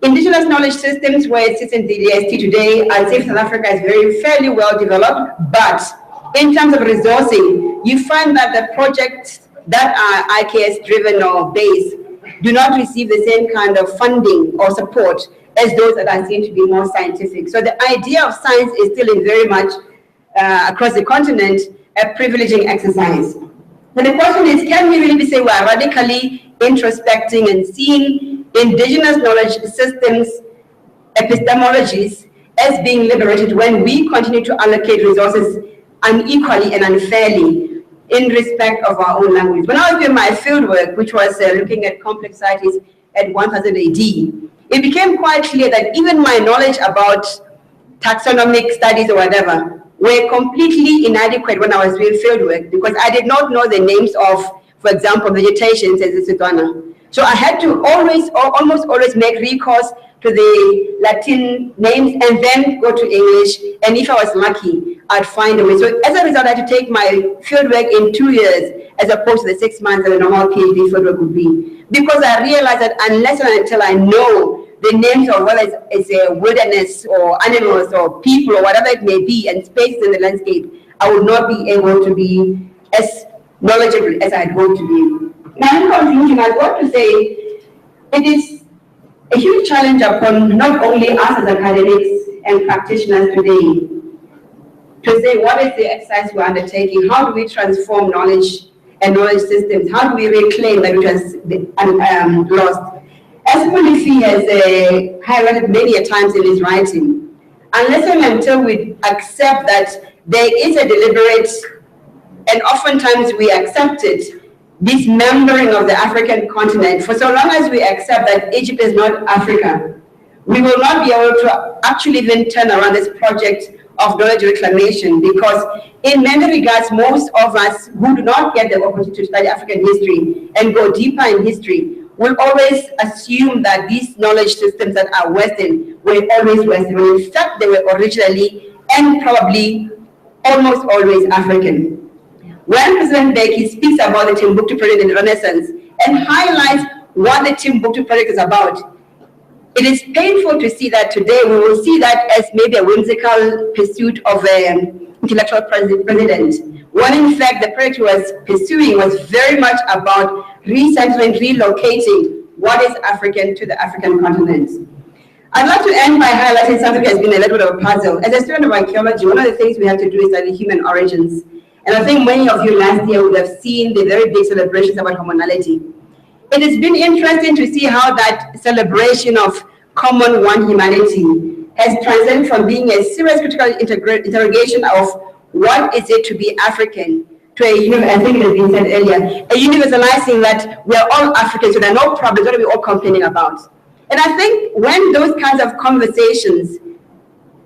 Indigenous knowledge systems, where it sits in the DST today, I'd say South Africa is fairly well developed, but in terms of resourcing, you find that the projects that are IKS driven or based do not receive the same kind of funding or support as those that are seen to be more scientific. So the idea of science is still in very much across the continent a privileging exercise. But the question is, can we really say we are radically introspecting and seeing indigenous knowledge systems, epistemologies, as being liberated when we continue to allocate resources unequally and unfairly in respect of our own language? When I was doing my fieldwork, which was looking at complex societies at 1000 AD, it became quite clear that even my knowledge about taxonomic studies or whatever were completely inadequate when I was doing fieldwork because I did not know the names of, for example, vegetations as a Setswana. So I had to almost always make recourse to the Latin names and then go to English. And if I was lucky, I'd find a way. So as a result, I had to take my fieldwork in 2 years as opposed to the 6 months that a normal PhD fieldwork would be. Because I realized that unless and until I know the names of whether it's a wilderness or animals or people or whatever it may be and spaces in the landscape, I would not be able to be as knowledgeable as I'd hoped to be. Now, in conclusion, I want to say it is a huge challenge upon not only us as academics and practitioners today to say what is the exercise we're undertaking, how do we transform knowledge and knowledge systems, how do we reclaim that which has been lost. As Polifi has highlighted many a times in his writing, unless and until we accept that there is a deliberate, and oftentimes we accept it, dismembering of the African continent, for so long as we accept that Egypt is not Africa, we will not be able to actually even turn around this project of knowledge reclamation, because in many regards, most of us who do not get the opportunity to study African history and go deeper in history will always assume that these knowledge systems that are Western were always Western, when in fact they were originally and probably almost always African. When President Mbeki speaks about the Timbuktu Project in the Renaissance and highlights what the Timbuktu Project is about, it is painful to see that today we will see that as maybe a whimsical pursuit of an intellectual president, when in fact the project he was pursuing was very much about recentering, relocating what is African to the African continent. I'd like to end by highlighting something that has been a little bit of a puzzle. As a student of archaeology, one of the things we have to do is study human origins. And I think many of you last year would have seen the very big celebrations about commonality. It has been interesting to see how that celebration of common one humanity has transcended from being a serious critical interrogation of what is it to be African to I think it has been said earlier, a universalizing that we are all Africans, so there are no problems, what are we all complaining about? And I think when those kinds of conversations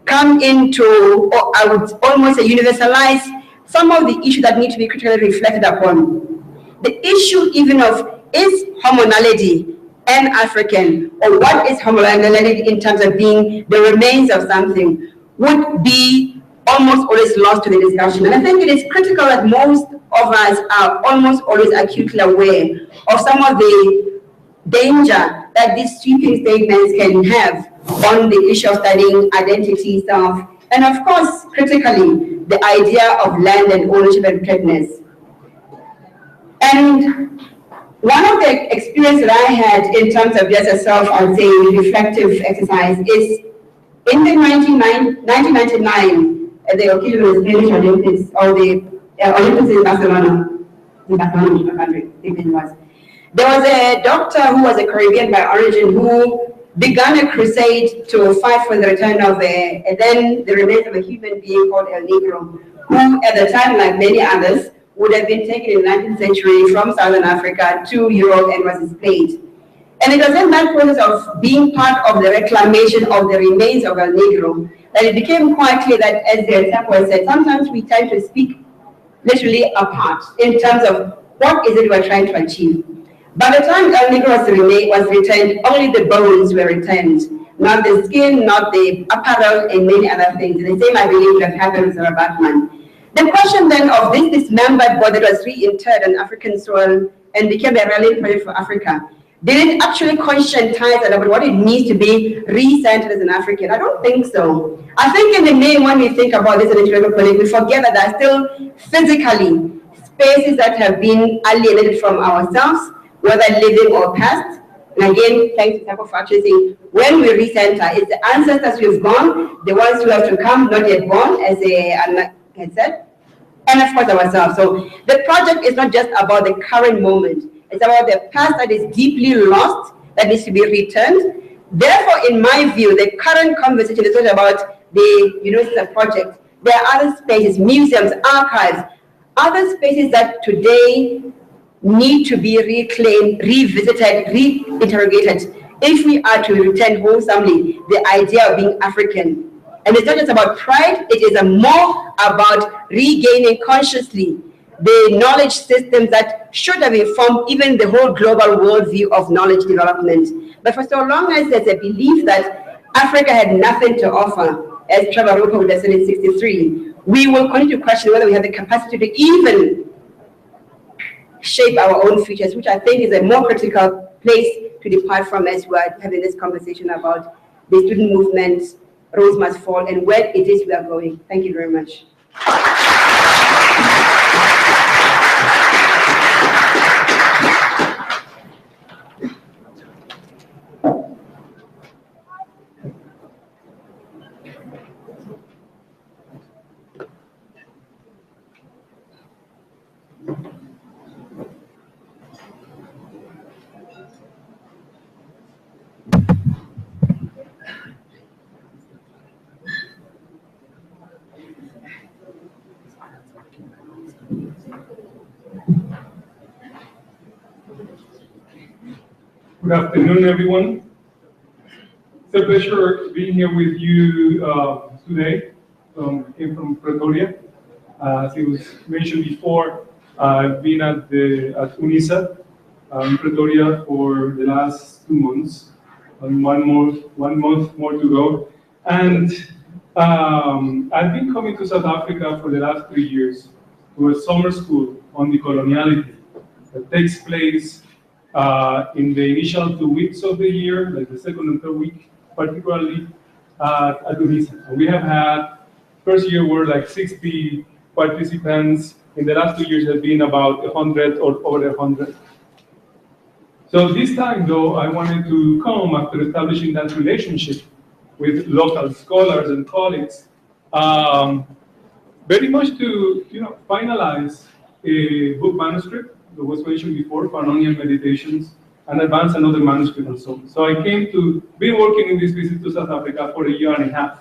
come into, or I would almost say universalize some of the issues that need to be critically reflected upon, the issue even of is homonality and African, or what is homonality in terms of being the remains of something, would be almost always lost to the discussion. And I think it is critical that most of us are almost always acutely aware of some of the danger that these sweeping statements can have on the issue of studying identity, self, and of course, critically, the idea of land and ownership and preparedness. And one of the experiences that I had in terms of just a self, I would say, reflective exercise is in the 1999, the occasion Spanish Olympics, or the Olympics in Barcelona, my country, I think it was. There was a doctor who was a Caribbean by origin who began a crusade to fight for the return of the remains of a human being called El Negro, who at the time, like many others, would have been taken in the 19th century from Southern Africa to Europe and was displayed. And it was in that process of being part of the reclamation of the remains of El Negro that it became quite clear that, as the example said, sometimes we tend to speak literally apart in terms of what is it we're trying to achieve. By the time El Negro was returned, only the bones were returned, not the skin, not the apparel, and many other things. The same, I believe, would have happened with Sarah Batman. The question then of this dismembered body that was reinterred on African soil and became a rallying point for Africa, did it actually conscientize about what it means to be recentered as an African? I don't think so. I think in the main, when we think about this in intellectual politics, we forget that there are still physically spaces that have been alienated from ourselves, whether living or past. And again, thanks to Sako for actually saying, when we recenter, it's the ancestors who have gone, the ones who have to come, not yet born, as I said, and of course ourselves. So the project is not just about the current moment. It's about the past that is deeply lost, that needs to be returned. Therefore, in my view, the current conversation is not about the university project. There are other spaces, museums, archives, other spaces that today need to be reclaimed, revisited, reinterrogated, if we are to return wholesomely the idea of being African. And it's not just about pride, it is more about regaining consciously the knowledge systems that should have informed even the whole global worldview of knowledge development. But for so long as there's a belief that Africa had nothing to offer, as Trevor Roper would have said in '63, we will continue to question whether we have the capacity to even shape our own futures, which I think is a more critical place to depart from as we're having this conversation about the student movement, Rose Must Fall, and where it is we are going. Thank you very much. Good afternoon, everyone. It's a pleasure being here with you today. Came from Pretoria. As it was mentioned before, I've been at UNISA in Pretoria for the last 2 months, and one month more to go. And I've been coming to South Africa for the last 3 years to a summer school on decoloniality that takes place in the initial 2 weeks of the year, like the second and third week, particularly at UNISA. We have had, first year were like 60 participants. In the last 2 years have been about 100 or over 100. So this time though, I wanted to come after establishing that relationship with local scholars and colleagues, very much to finalize a book manuscript that was mentioned before, Panonian Meditations, and advance another manuscript and so on. So I came to be working in this visit to South Africa for 1.5 years.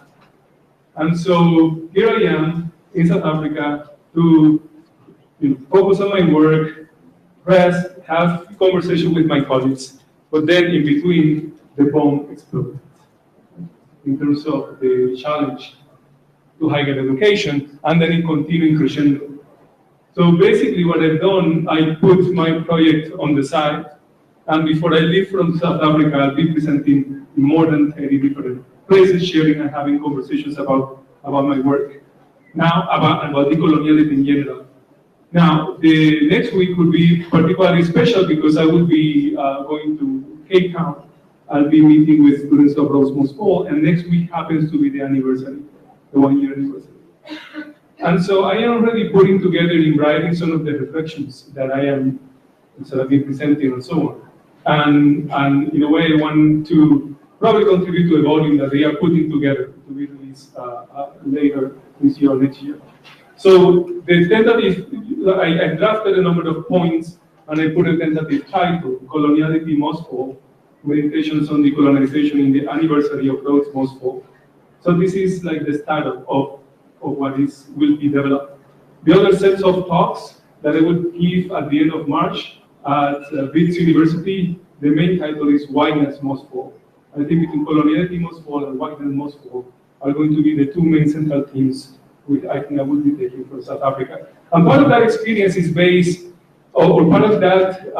And so here I am in South Africa to focus on my work, rest, have conversation with my colleagues, but then in between, the bomb exploded in terms of the challenge to higher education, and then it continued crescendo. So basically what I've done, I put my project on the side, and before I leave from South Africa, I'll be presenting in more than 30 different places, sharing and having conversations about my work. Now, about decoloniality in general. Now, the next week will be particularly special because I will be going to Cape Town. I'll be meeting with students of Rosemont School, and next week happens to be the anniversary, the 1-year anniversary. And so I am already putting together in writing some of the reflections that I am been presenting and so on. And in a way, I want to probably contribute to a volume that they are putting together to be released later this year or next year. So the tentative, I drafted a number of points and I put a tentative title, Coloniality Must Fall, Meditations on Decolonization in the Anniversary of Rhodes Must Fall. So this is like the start of what will be developed. The other sets of talks that I will give at the end of March at Wits University, the main title is Whiteness Must Fall. I think between Coloniality Must Fall and Whiteness Must Fall are going to be the two main central themes which I think I will be taking from South Africa. And part of that experience is based, or part of that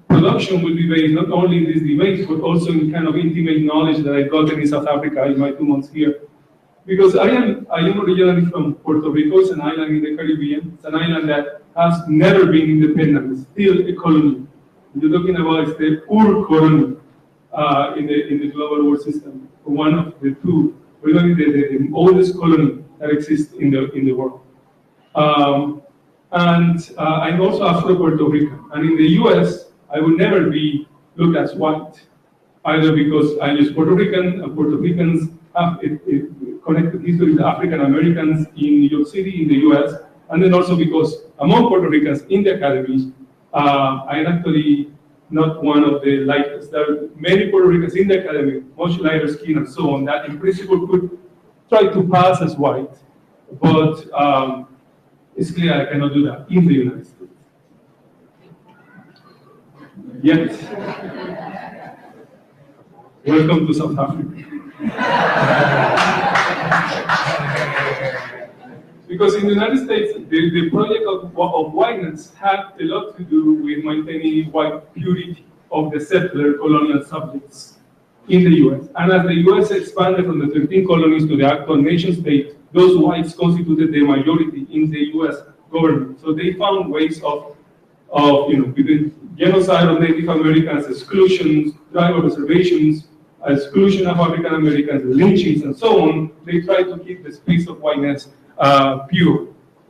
production will be based not only in these debates, but also in kind of intimate knowledge that I've gotten in South Africa in my 2 months here. Because I am originally from Puerto Rico. It's an island in the Caribbean. It's an island that has never been independent. It's still a colony. You're talking about it's the colony in the global world system. One of the two, probably the oldest colony that exists in the world. And I'm also Afro-Puerto Rican. And in the US, I will never be looked as white, either because I'm just Puerto Rican, and Puerto Ricans have a connected history with African Americans in New York City, in the US, and then also because among Puerto Ricans in the academies, I am actually not one of the lightest. There are many Puerto Ricans in the academy, much lighter skin and so on, that in principle could try to pass as white, but it's clear I cannot do that in the United States. Yet, welcome to South Africa. Because in the United States, the project of whiteness had a lot to do with maintaining white purity of the settler colonial subjects in the US. And as the US expanded from the 13 colonies to the actual nation state, those whites constituted the majority in the US government. So they found ways of between genocide of Native Americans, exclusions, tribal reservations, exclusion of African Americans, lynchings, and so on. They tried to keep the space of whiteness pure.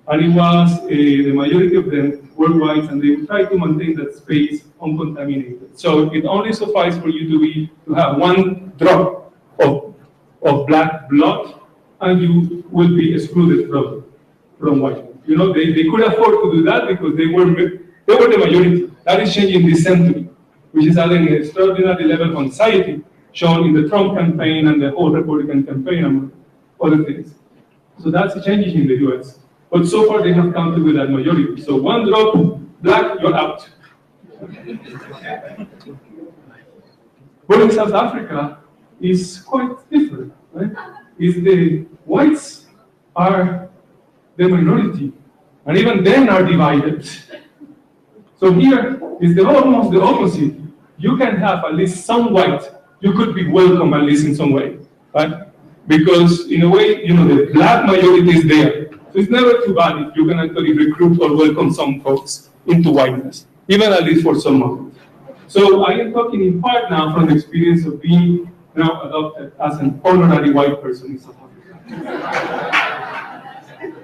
And it was, the majority of them were whites, and they tried to maintain that space uncontaminated. So it only sufficed for you to have one drop of black blood, and you will be excluded from whiteness. They could afford to do that because they were the majority. That is changing this century, which is adding an extraordinary level of anxiety shown in the Trump campaign and the whole Republican campaign and other things. So that's changing in the US. But so far they have counted with that majority. So one drop black, you're out. But in South Africa, it's quite different, right? Is the whites are the minority, and even then are divided. So here is almost the opposite. You can have at least some white. You could be welcome at least in some way, right? Because in a way, the black majority is there. So it's never too bad if you can actually recruit or welcome some folks into whiteness, even at least for some of it. So I am talking in part now from the experience of being now adopted as an honorary white person in South Africa.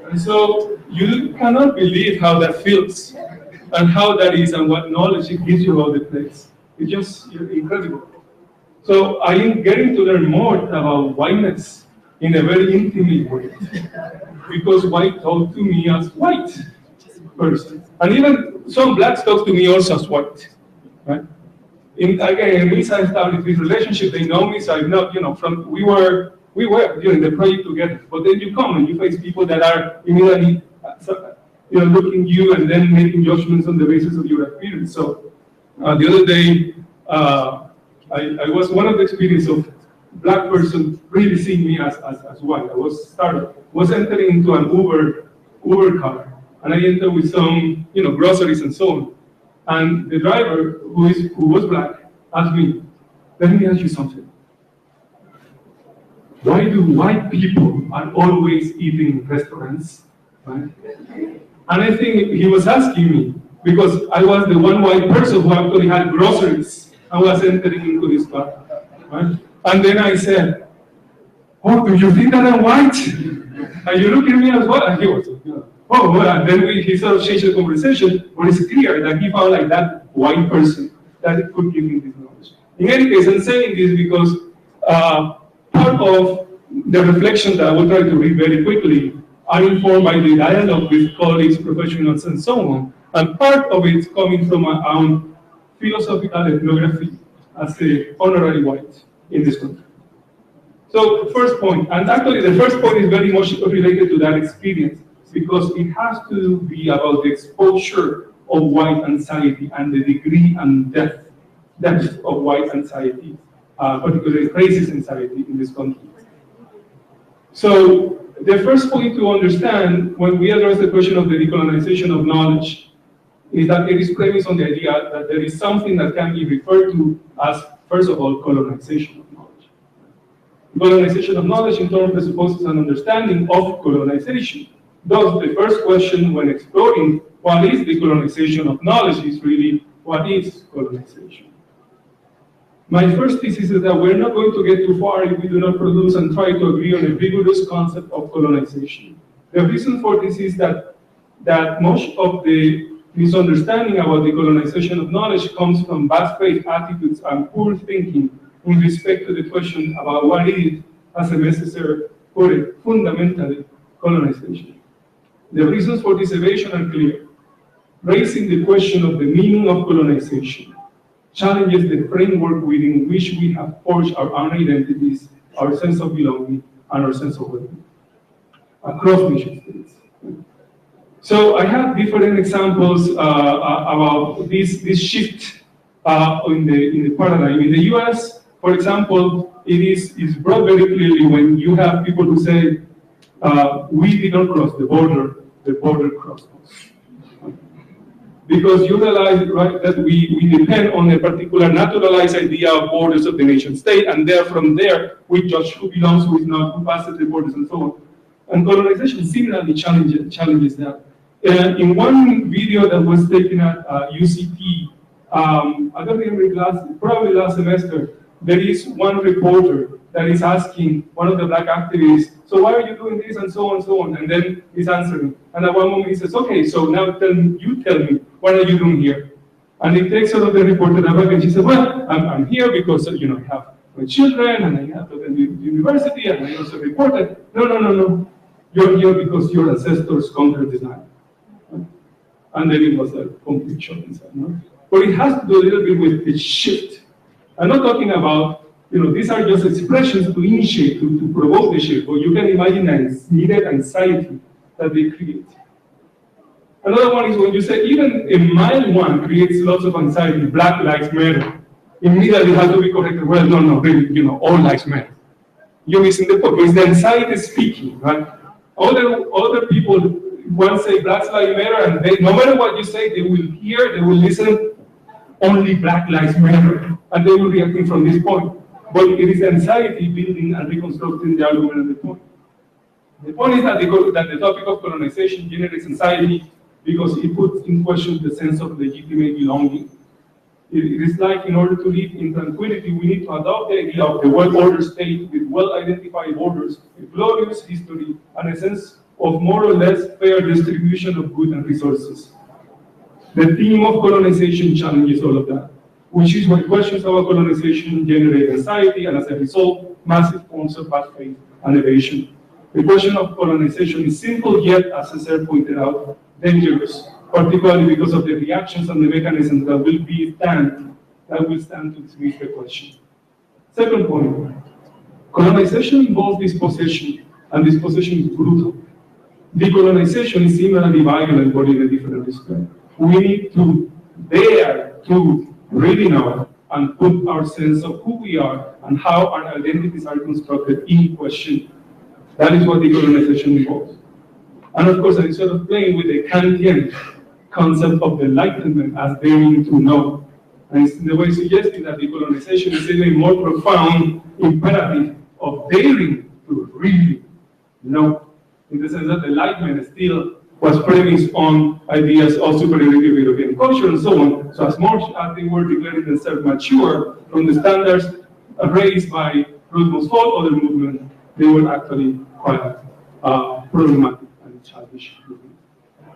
And so you cannot believe how that feels and how that is and what knowledge it gives you about the place. It's just incredible. So I am getting to learn more about whiteness in a very intimate way, because white talk to me as white person, and even some blacks talk to me also as white, right? Again, we established this relationship. They know me, so I'm not, we were doing the project together. But then you come and you face people that are immediately, looking at you and then making judgments on the basis of your appearance. So the other day, I was one of the experience of black person really seeing me as white. I was startled. Was entering into an Uber car, and I entered with some groceries and so on. And the driver, who was black, asked me, "Let me ask you something. Why do white people are always eating in restaurants?" Right? And I think he was asking me because I was the one white person who actually had groceries and was entering into this car. Right? And then I said, "Oh, do you think that I'm white?" And you look at me as well. And he was, oh, well, and then he sort of changed the conversation, but it's clear that he found like that white person that it could give him this knowledge. In any case, I'm saying this because part of the reflection that I will try to read very quickly are informed by the dialogue with colleagues, professionals, and so on. And part of it coming from my own philosophical ethnography as a honorary white in this country. So first point, and actually the first point is very much related to that experience, because it has to be about the exposure of white anxiety and the degree and depth of white anxiety, particularly crisis anxiety in this country. So the first point to understand when we address the question of the decolonization of knowledge is that it is premised on the idea that there is something that can be referred to as, first of all, colonization of knowledge. Colonization of knowledge in turn presupposes an understanding of colonization. Thus, the first question when exploring what is the colonization of knowledge is really, what is colonization? My first thesis is that we're not going to get too far if we do not produce and try to agree on a vigorous concept of colonization. The reason for this is that much of the misunderstanding about the colonization of knowledge comes from bad faith attitudes and poor thinking in respect to the question about what is, as a necessary, for a fundamentally colonization. The reasons for this evasion are clear. Raising the question of the meaning of colonization challenges the framework within which we have forged our own identities, our sense of belonging, and our sense of well-being across nation states. So I have different examples about this shift in the paradigm. In the US, for example, it is brought very clearly when you have people who say, we did not cross the border crossed us. Because you realize, right, that we depend on a particular naturalized idea of borders of the nation state, and from there, we judge who belongs, who is not, who passes the borders, and so on. And colonization similarly challenges that. In one video that was taken at UCT, I don't remember, probably last semester, there is one reporter that is asking one of the black activists, so why are you doing this, and so on, and so on, and then he's answering. And at one moment he says, okay, so now tell me, what are you doing here? And he takes out of the reporter back, and she said, well, I'm here because, I have my children, and I have to attend the university, and I also reported. No. You're here because your ancestors conquered this land. And then it was a complete shock inside. No? But it has to do a little bit with the shift. I'm not talking about, these are just expressions to initiate, to provoke the shift, but you can imagine the needed anxiety that they create. Another one is when you say even a mild one creates lots of anxiety, Black Lives Matter. immediately have to be corrected. Well, no, really, all lives matter. You're missing the point. It's the anxiety speaking, right? Other people want to say Black Lives Matter, and no matter what you say, they will hear, they will listen, only Black Lives Matter, and they will react from this point. But it is anxiety building and reconstructing the argument and the point. The point is that the topic of colonization generates anxiety because it puts in question the sense of legitimate belonging. It is like, in order to live in tranquility, we need to adopt the idea of a well-ordered state with well-identified borders, a glorious history, and a sense of more or less fair distribution of goods and resources. The theme of colonization challenges all of that, which is why questions about colonization generate anxiety, and as a result, massive forms of bad faith and evasion. The question of colonization is simple, yet, as Cesar pointed out, dangerous, particularly because of the reactions and the mechanisms that will stand to dismiss the question. Second point, colonization involves dispossession, and dispossession is brutal. Decolonization is similarly violent, but in a different respect. We need to dare to really know and put our sense of who we are and how our identities are constructed in question. That is what decolonization involves. And of course, instead of playing with the Kantian concept of enlightenment as daring to know, and it's in the way suggesting that decolonization is even more profound imperative of daring to really know, in the sense that enlightenment still was premised on ideas of superiority of European culture and so on. So as much as they were declaring themselves mature from the standards raised by Roosevelt other movement, they were actually quite problematic and childish.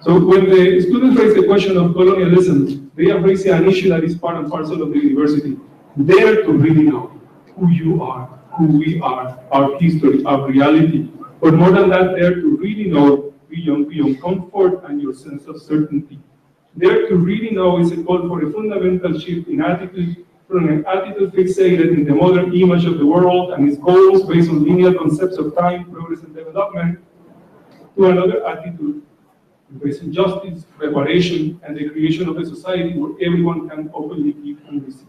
So when the students raise the question of colonialism, they are raising an issue that is part and parcel of the university. Dare to really know who you are, who we are, our history, our reality. But more than that, dare to really know beyond comfort and your sense of certainty. Dare to really know is a call for a fundamental shift in attitude, from an attitude fixated in the modern image of the world and its goals based on linear concepts of time, progress, and development, to another attitude based on justice, reparation, and the creation of a society where everyone can openly give and receive.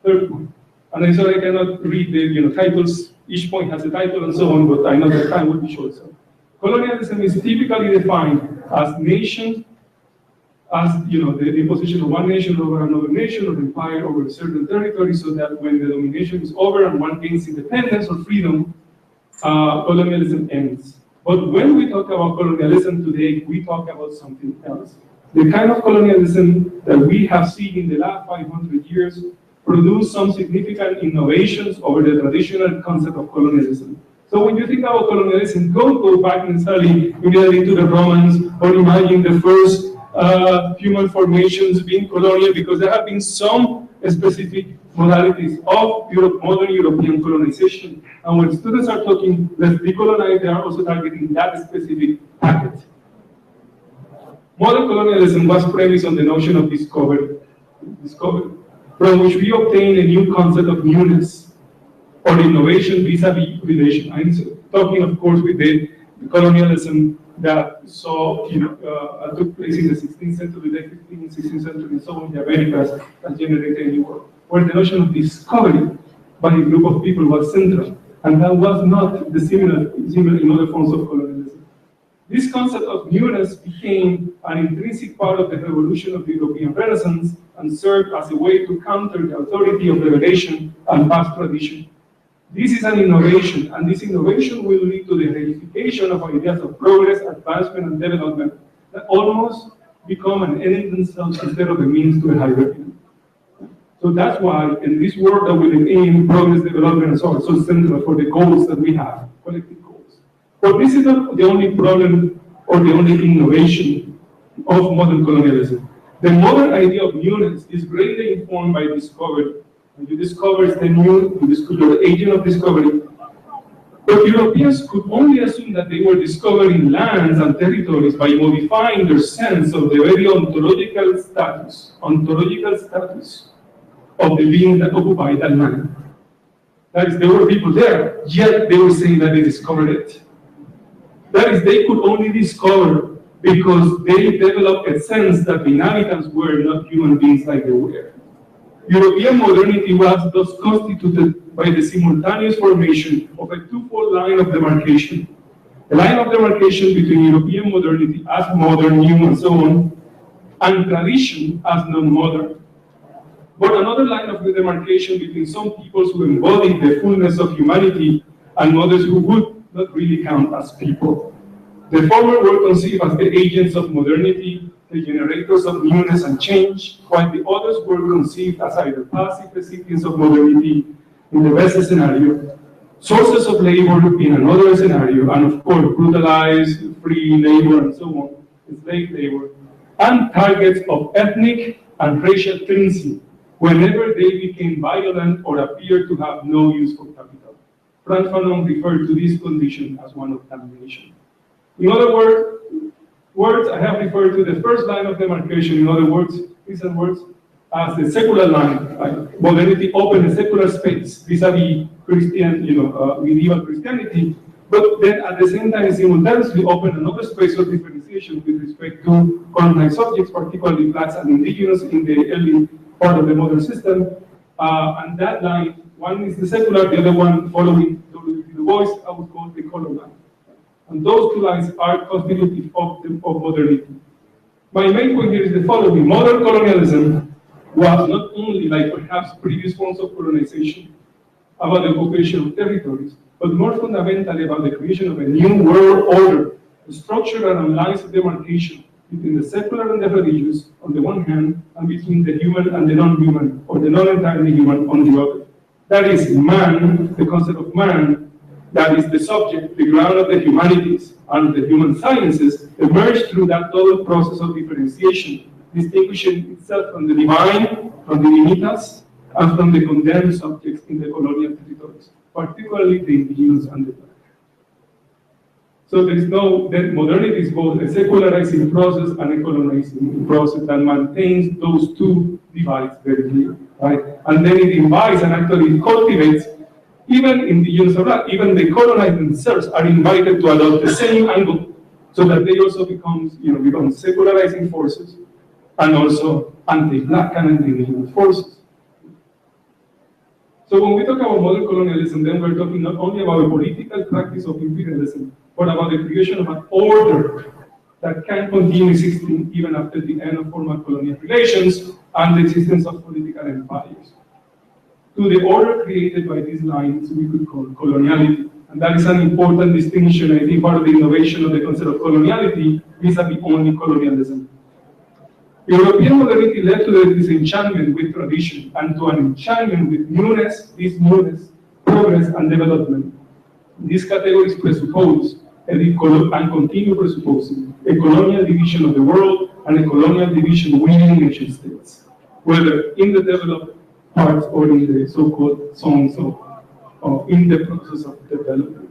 Third point, and I'm sorry I cannot read the titles, each point has a title and so on, but I know that time will be short. So, colonialism is typically defined as nation, as the imposition of one nation over another nation or empire over a certain territory, so that when the domination is over and one gains independence or freedom, colonialism ends. But when we talk about colonialism today, we talk about something else. The kind of colonialism that we have seen in the last 500 years produced some significant innovations over the traditional concept of colonialism. So when you think about colonialism, don't go back necessarily immediately to the Romans or imagine the first human formations being colonial, because there have been some specific modalities of modern European colonization. And when students are talking, let's decolonize, they are also targeting that specific packet. Modern colonialism was premised on the notion of discovery, from which we obtain a new concept of newness or innovation vis-a-vis relation. I'm talking, of course, with the colonialism that took place in the 16th century, the 15th, 16th century, and so on, the Americas, that generated a new world, where the notion of discovery by a group of people was central, and that was not the similar in other forms of colonialism. This concept of newness became an intrinsic part of the revolution of the European Renaissance and served as a way to counter the authority of revelation and past tradition. This is an innovation, and this innovation will lead to the reification of ideas of progress, advancement, and development that almost become an end in themselves instead of a means to a higher end. So that's why in this world that we live in, progress, development, and so on, so central for the goals that we have, collective goals. But this is not the only problem or the only innovation of modern colonialism. The modern idea of newness is greatly informed by discovery. When you discover the new, you're the agent of discovery. But Europeans could only assume that they were discovering lands and territories by modifying their sense of the very ontological status of the beings that occupied that land. That is, there were people there, yet they were saying that they discovered it. That is, they could only discover because they developed a sense that the inhabitants were not human beings like they were. European modernity was thus constituted by the simultaneous formation of a twofold line of demarcation. A line of demarcation between European modernity as modern, new, and so on, and tradition as non-modern. But another line of demarcation between some peoples who embody the fullness of humanity and others who would not really count as people. The former were conceived as the agents of modernity, the generators of newness and change, while the others were conceived as either passive recipients of modernity in the best scenario, sources of labor in another scenario, and of course brutalized free labor and so on, slave labor, and targets of ethnic and racial cleansing whenever they became violent or appeared to have no use for capital. Frantz Fanon referred to this condition as one of damnation. In other words, I have referred to the first line of demarcation, in other words, recent words, as the secular line. Like modernity opened a secular space vis-a-vis Christian, medieval Christianity, but then at the same time, simultaneously opened another space of differentiation with respect to colonized subjects, particularly blacks and indigenous in the early part of the modern system. And that line, one is the secular, the other one following W. Du Bois, I would call the color line. And those two lines are constitutive of modernity. My main point here is the following. Modern colonialism was not only, like perhaps previous forms of colonization, about the occupation of territories, but more fundamentally about the creation of a new world order, structured around lines of demarcation between the secular and the religious on the one hand, and between the human and the non-human, or the non-entirely human on the other. That is man, the concept of man, that is the subject, the ground of the humanities and the human sciences, emerged through that double process of differentiation, distinguishing itself from the divine, from the dignitas, and from the condemned subjects in the colonial territories, particularly the indigenous and the black. So there is no, that modernity is both a secularizing process and a colonizing process that maintains those two divides very clear, right? And then it invites and actually cultivates even indigenous or black, even the colonized themselves are invited to adopt the same angle so that they also become secularizing forces and also anti-black and anti-indigenous forces. So when we talk about modern colonialism, then we're talking not only about a political practice of imperialism, but about the creation of an order that can continue existing even after the end of formal colonial relations and the existence of political empires. To the order created by these lines, we could call coloniality. And that is an important distinction, I think, part of the innovation of the concept of coloniality vis-a-vis only colonialism. European modernity led to the disenchantment with tradition and to an enchantment with newness, progress, and development. These categories presuppose and continue presupposing a colonial division of the world and a colonial division within nation states, whether in the developed parts or in the so-called zones of in the process of development.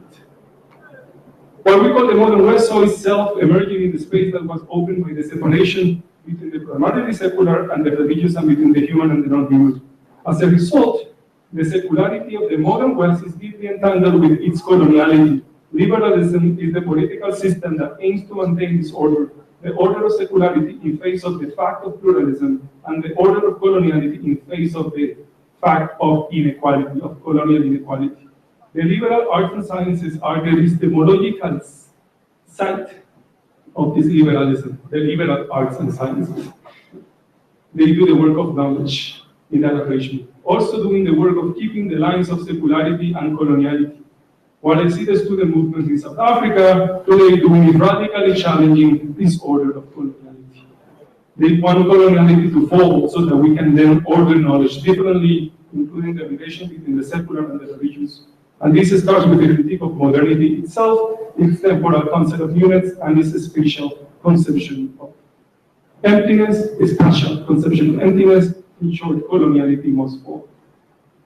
What we call the modern West saw itself emerging in the space that was opened by the separation between the primarily secular and the religious, and between the human and the non-human. As a result, the secularity of the modern West is deeply entangled with its coloniality. Liberalism is the political system that aims to maintain this order, the order of secularity in face of the fact of pluralism, and the order of coloniality in face of the fact of inequality, of colonial inequality. The liberal arts and sciences are the epistemological site of this liberalism, the liberal arts and sciences. They do the work of knowledge in that operation, also doing the work of keeping the lines of secularity and coloniality. While I see the student movement in South Africa, today doing is radically challenging this order of coloniality. They want coloniality to fall so that we can then order knowledge differently, including the relation between the secular and the religious. And this starts with the critique of modernity itself, its temporal concept of units, and its spatial conception of emptiness, spatial conception of emptiness. In short, coloniality must fall.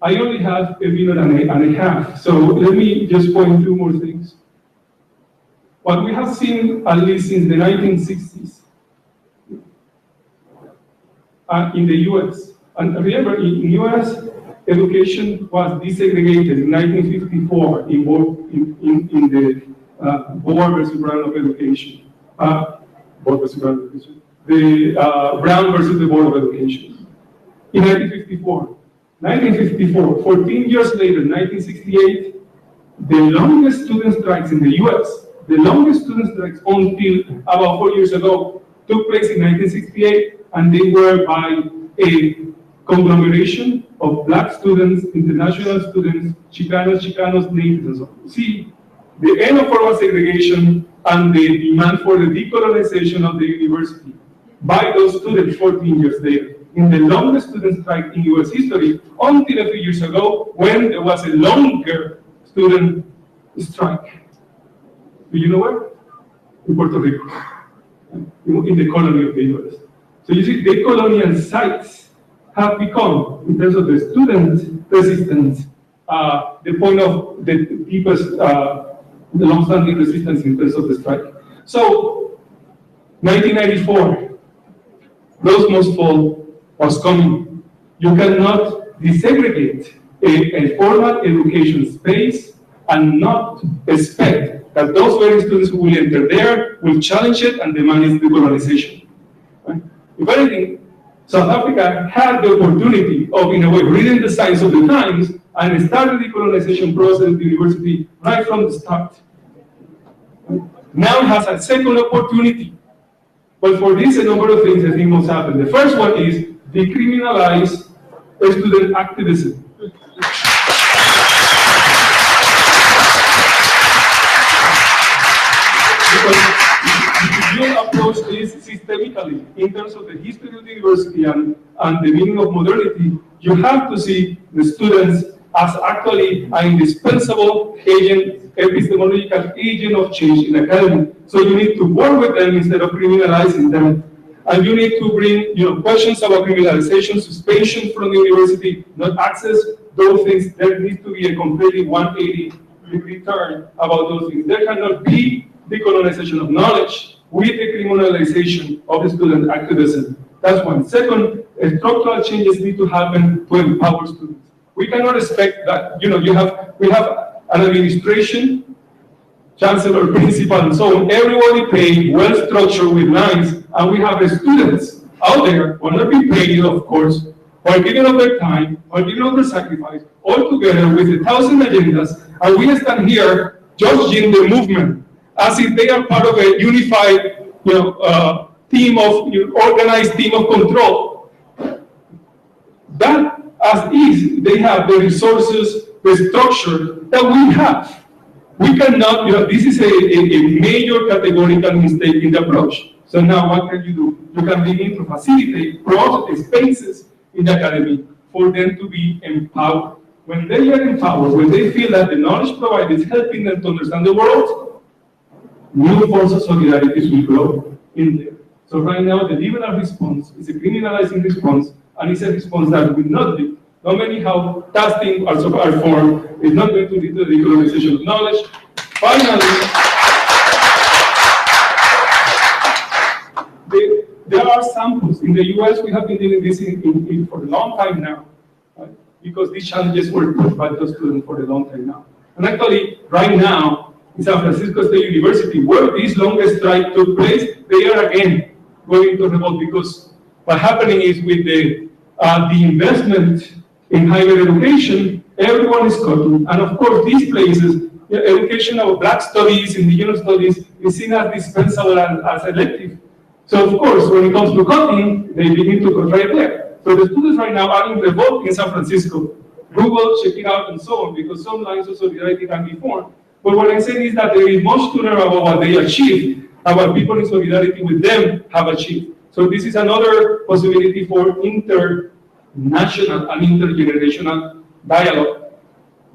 I only have a minute and a half, so let me just point two more things. What we have seen, at least since the 1960s, in the US, and remember, in the US, education was desegregated in 1954 in the Boer versus Brown of Education. The Brown versus the Board of Education. in 1954. 1954, 14 years later, 1968, the longest student strikes in the US, the longest student strikes until about 4 years ago, took place in 1968, and they were by a conglomeration of black students, international students, Chicanos, natives, and so on. See, the end of formal segregation and the demand for the decolonization of the university by those students 14 years later, in the longest student strike in US history, until a few years ago, when there was a longer student strike. Do you know where? In Puerto Rico, in the colony of the US. So you see, the colonial sites have become, in terms of the student resistance, the point of the people's, the long-standing resistance in terms of the strike. So, 1994, those must fall was coming. You cannot desegregate a formal education space and not expect that those very students who will enter there will challenge it and demand its decolonization. Right? If anything, South Africa had the opportunity of, in a way, reading the signs of the times and start the decolonization process at the university right from the start. Now it has a second opportunity. But for this, a number of things I think must happen. The first one is decriminalize student activism. Because you approach this systemically in terms of the history of the university and the meaning of modernity, you have to see the students as actually an indispensable agent, epistemological agent of change in academy. So you need to work with them instead of criminalizing them. And you need to bring questions about criminalization, suspension from the university, not access, those things. There needs to be a completely 180-degree turn about those things. There cannot be decolonization of knowledge with the criminalization of the student activism. That's one. Second, structural changes need to happen to empower students. We cannot expect that, we have an administration, chancellor, principal, and so on, everybody paid, well-structured with lines, and we have the students out there who are not being paid, of course, who are giving up their time, who are giving up their sacrifice, all together with 1,000 agendas, and we stand here judging the movement as if they are part of a unified, organized team of control. That, as is, they have the resources, the structure that we have. We cannot, this is a major categorical mistake in the approach. So now what can you do? You can begin to facilitate process spaces in the academy for them to be empowered. When they are empowered, when they feel that the knowledge provided is helping them to understand the world, new forms of solidarity will grow in there. So right now, the liberal response is a criminalizing response, and it's a response that will not lead. No matter how testing or form is not going to lead to the decolonization of knowledge. Finally, there are samples. In the US, we have been doing this for a long time now, right? Because these challenges were put by the students for a long time now. And actually, right now, in San Francisco State University, where this longest strike took place, they are again going to revolt, because what's happening is with the investment in higher education, everyone is cutting. And of course, these places, education of Black studies, indigenous studies, is seen as dispensable and as elective. So of course, when it comes to cutting, they begin to cut right there. So the students right now are in revolt in San Francisco. Google, check it out, and so on, because some lines of solidarity can be formed. But what I'm saying is that there is much to learn about what they achieved, and what people in solidarity with them have achieved. So this is another possibility for international and intergenerational dialogue.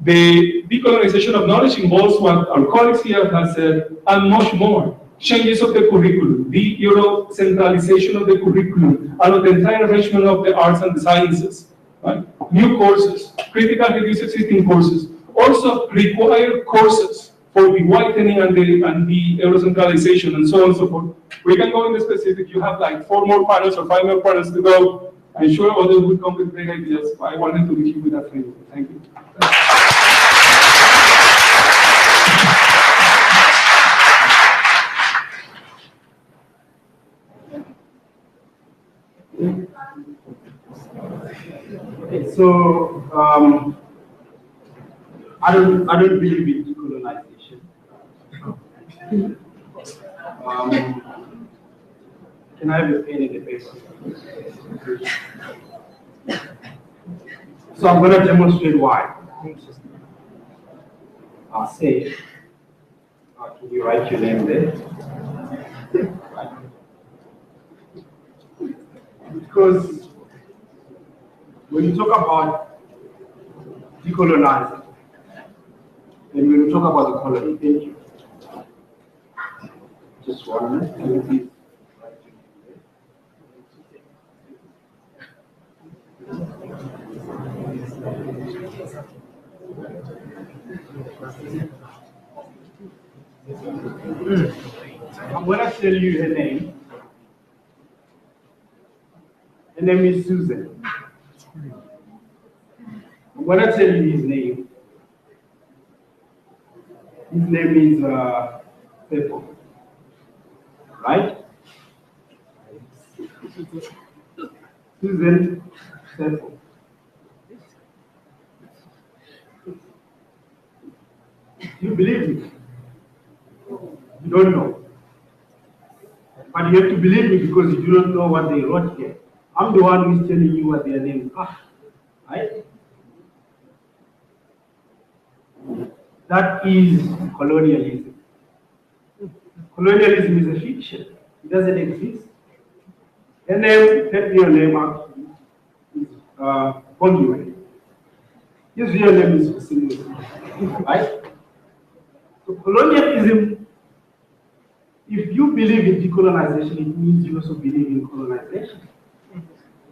The decolonization of knowledge involves what our colleagues here have said, and much more. Changes of the curriculum, the Euro-centralization of the curriculum, and of the entire arrangement of the arts and the sciences. Right? New courses, critical reviews existing courses, also required courses for the whitening and the Euro-centralization, and so on and so forth. We can go into specific. You have like 4 more panels or 5 more panels to go. I'm sure others will come with great ideas. I wanted to leave you with that framework. Thank you. So I don't believe in decolonization. Can I have a pen and a paper? So I'm going to demonstrate why. I'll say, can you write your name there? Because when you talk about decolonizing, and when you talk about the colony, thank you. Just 1 minute, can you please write your name there? I'm going to tell you her name. Her name is Susan. I'm going to tell you his name. His name is Peppo. Right? Susan Peppo. You believe me? You don't know. But you have to believe me because you do not know what they wrote here. I'm the one who is telling you what their names are. Right? That is colonialism. Colonialism is a fiction. It doesn't exist. Her name, her real name actually is Bongiwe. His real name is Kusini. Right? So colonialism, if you believe in decolonization, it means you also believe in colonization.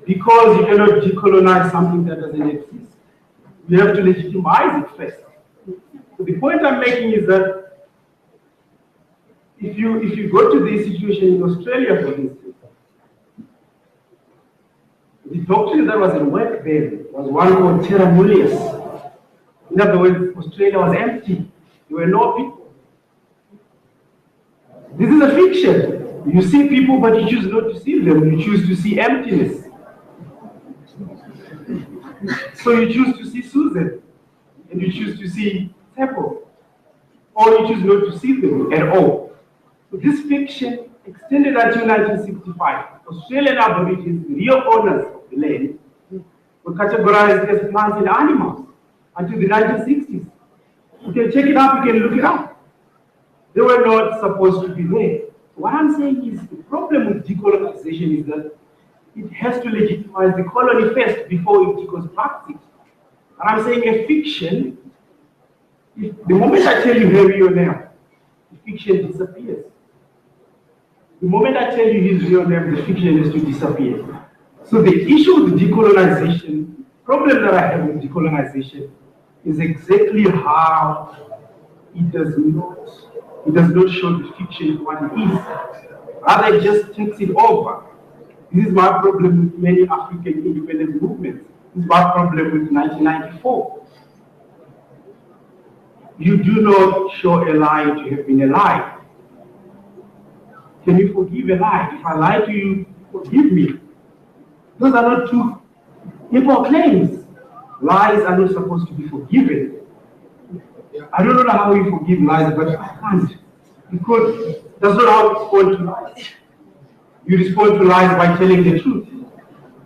Because you cannot decolonize something that doesn't exist. You have to legitimize it first. So the point I'm making is that if you go to this situation in Australia, for instance, the doctrine that was at work then was one called terra nullius. In other words, Australia was empty. There were no people. This is a fiction. You see people, but you choose not to see them. You choose to see emptiness. So you choose to see Susan, and you choose to see Peppo, or you choose not to see them at all. So this fiction extended until 1965. Australian Aborigines, the real owners of the land, were categorized as plants and animals until the 1960s. You can check it up, you can look it up. They were not supposed to be there. What I'm saying is the problem with decolonization is that it has to legitimize the colony first before it deconstructs it. And I'm saying a fiction, the moment I tell you her real name, the fiction disappears. The moment I tell you his real name, the fiction has to disappear. So the issue with decolonization, problem that I have with decolonization, is exactly how it does not show the fiction what it is. Rather, it just takes it over. This is my problem with many African independence movements. This is my problem with 1994. You do not show a lie to have been a lie. Can you forgive a lie? If I lie to you, forgive me. Those are not two equal claims. Lies are not supposed to be forgiven. I don't know how you forgive lies, but I can't. Because that's not how you respond to lies. You respond to lies by telling the truth.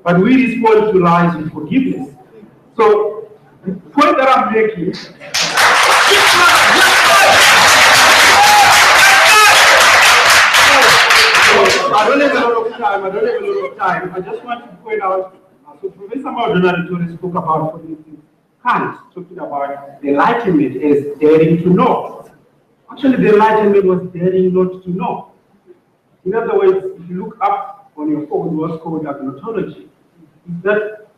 But we respond to lies with forgiveness. So the point that I'm making I don't have a lot of time. I just want to point out, so Professor Maldonado spoke about, for instance, Kant, talking about the Enlightenment as daring to know. Actually, the Enlightenment was daring not to know. In other words, if you look up on your phone what's called agnotology, is that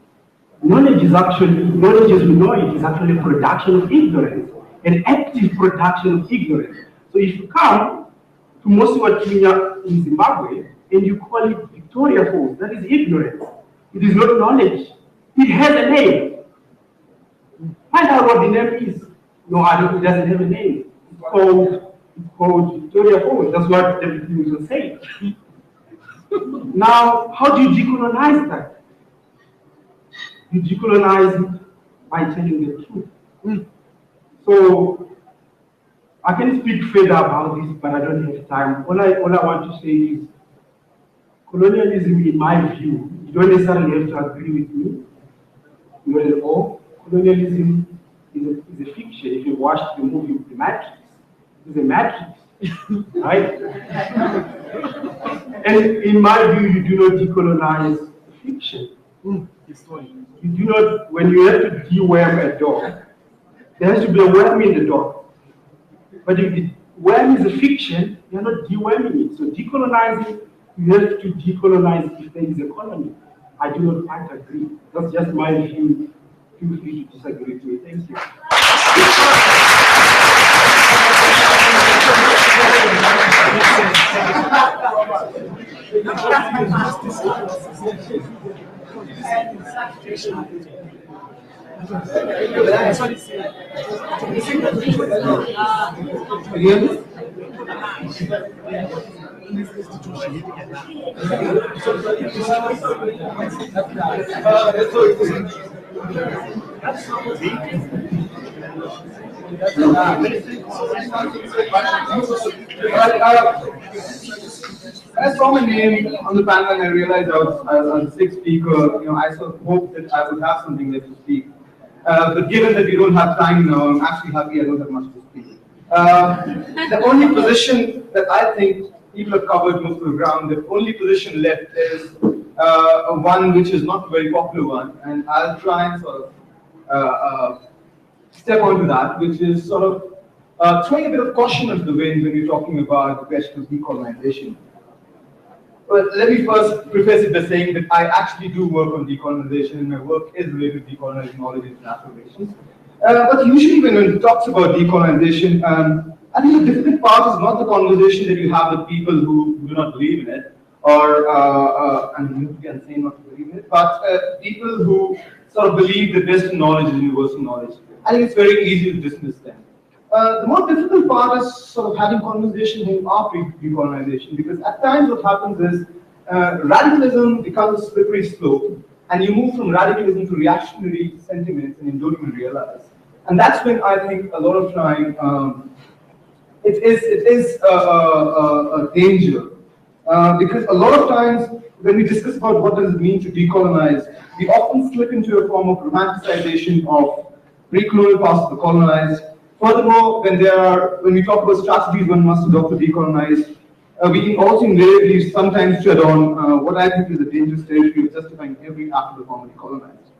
knowledge as we know it, is actually production of ignorance, an active production of ignorance. So if you come to Mosiwa Kenya in Zimbabwe and you call it Victoria Falls, that is ignorance. It is not knowledge. It has a name. Find out what the name is. No, it doesn't have a name. It's called Victoria Falls. That's what David Lewis was saying. Now, how do you decolonize that? You decolonize it by telling the truth. So I can speak further about this, but I don't have time. All I want to say is colonialism, in my view, you don't necessarily have to agree with me. Not at all. Colonialism is a fiction. If you watch the movie The Matrix, it's a matrix, right? And in my view, you do not decolonize fiction. You do not, when you have to deworm a dog, there has to be a worm in the dog. But if the worm is a fiction, you're not deworming it. So decolonizing, you have to decolonize if there is a colony. I do not quite agree. That's just my view. Feel free to disagree with me. Thank you. I saw my name on the panel and I realized I was a sixth speaker. I sort of hoped that I would have something left to speak. But given that we don't have time now, I'm actually happy I don't have much to speak. The only position that I think people have covered most of the ground, the only position left is one which is not a very popular one, and I'll try and sort of step onto that, which is sort of throwing a bit of caution into the wind when we're talking about the question of decolonization. But let me first preface it by saying that I actually do work on decolonization, and my work is related to decolonizing knowledge and international relations. But usually when one talks about decolonization, I think the difficult part is not the conversation that you have with people who do not believe in it, or, and you can say not to believe in it, but people who sort of believe that Western knowledge is universal knowledge. I think it's very easy to dismiss them. The more difficult part is sort of having conversations after decolonization, because at times what happens is radicalism becomes a slippery slope, and you move from radicalism to reactionary sentiments, and you don't even realize. And that's when I think a lot of time it is a danger, because a lot of times when we discuss about what does it mean to decolonize, we often slip into a form of romanticization of pre-colonial past of the colonized. Furthermore, when we talk about strategies one must adopt to decolonize, we can also invariably sometimes tread on what I think is a dangerous territory of justifying every act of the formerly colonized.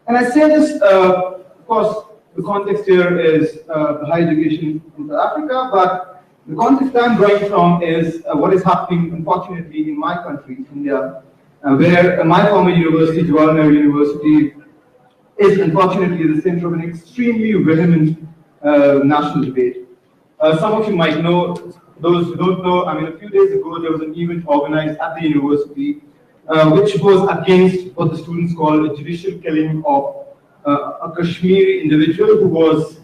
And I say this, of course, the context here is the higher education in South Africa, but the context I'm drawing from is what is happening, unfortunately, in my country, India, where my former university, Johannesburg University, is unfortunately the center of an extremely vehement national debate. Some of you might know, those who don't know, I mean, a few days ago there was an event organized at the university which was against what the students call a judicial killing of a Kashmiri individual who was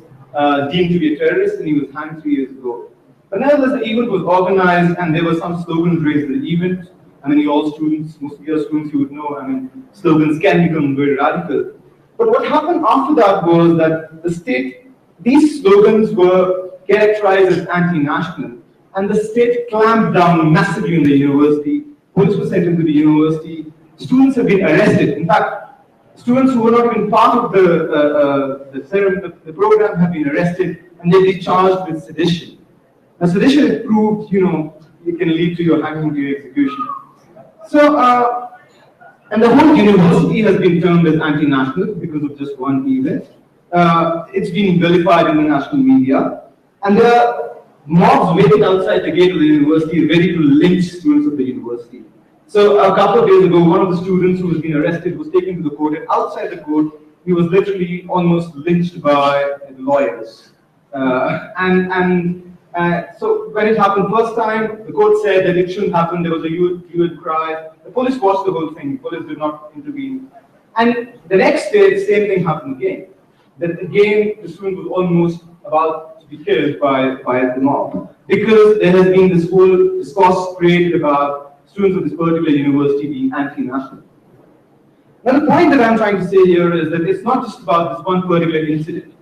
deemed to be a terrorist, and he was hanged 3 years ago. But nevertheless, the event was organized and there were some slogans raised at the event. I mean, you all students, most of your students, you would know, I mean, slogans can become very radical. But what happened after that was that the state, these slogans were characterized as anti-national, and the state clamped down massively on the university. Police were sent into the university. Students have been arrested. In fact, students who were not even part of the program have been arrested, and they've been charged with sedition. Now, sedition is proved, it can lead to your hanging, to your execution. So, and the whole university has been termed as anti-national because of just one event. It's been vilified in the national media, and there are mobs waiting outside the gate of the university ready to lynch students of the university. So a couple of days ago, one of the students who was being arrested was taken to the court, and outside the court, he was literally almost lynched by the lawyers. So when it happened first time, the court said that it shouldn't happen. There was a hue and cry. The police watched the whole thing. The police did not intervene. And the next day, the same thing happened again. That again, the student was almost about to be killed by the mob, because there has been this whole discourse created about students of this particular university being anti-national. Now, the point that I'm trying to say here is that it's not just about this one particular incident.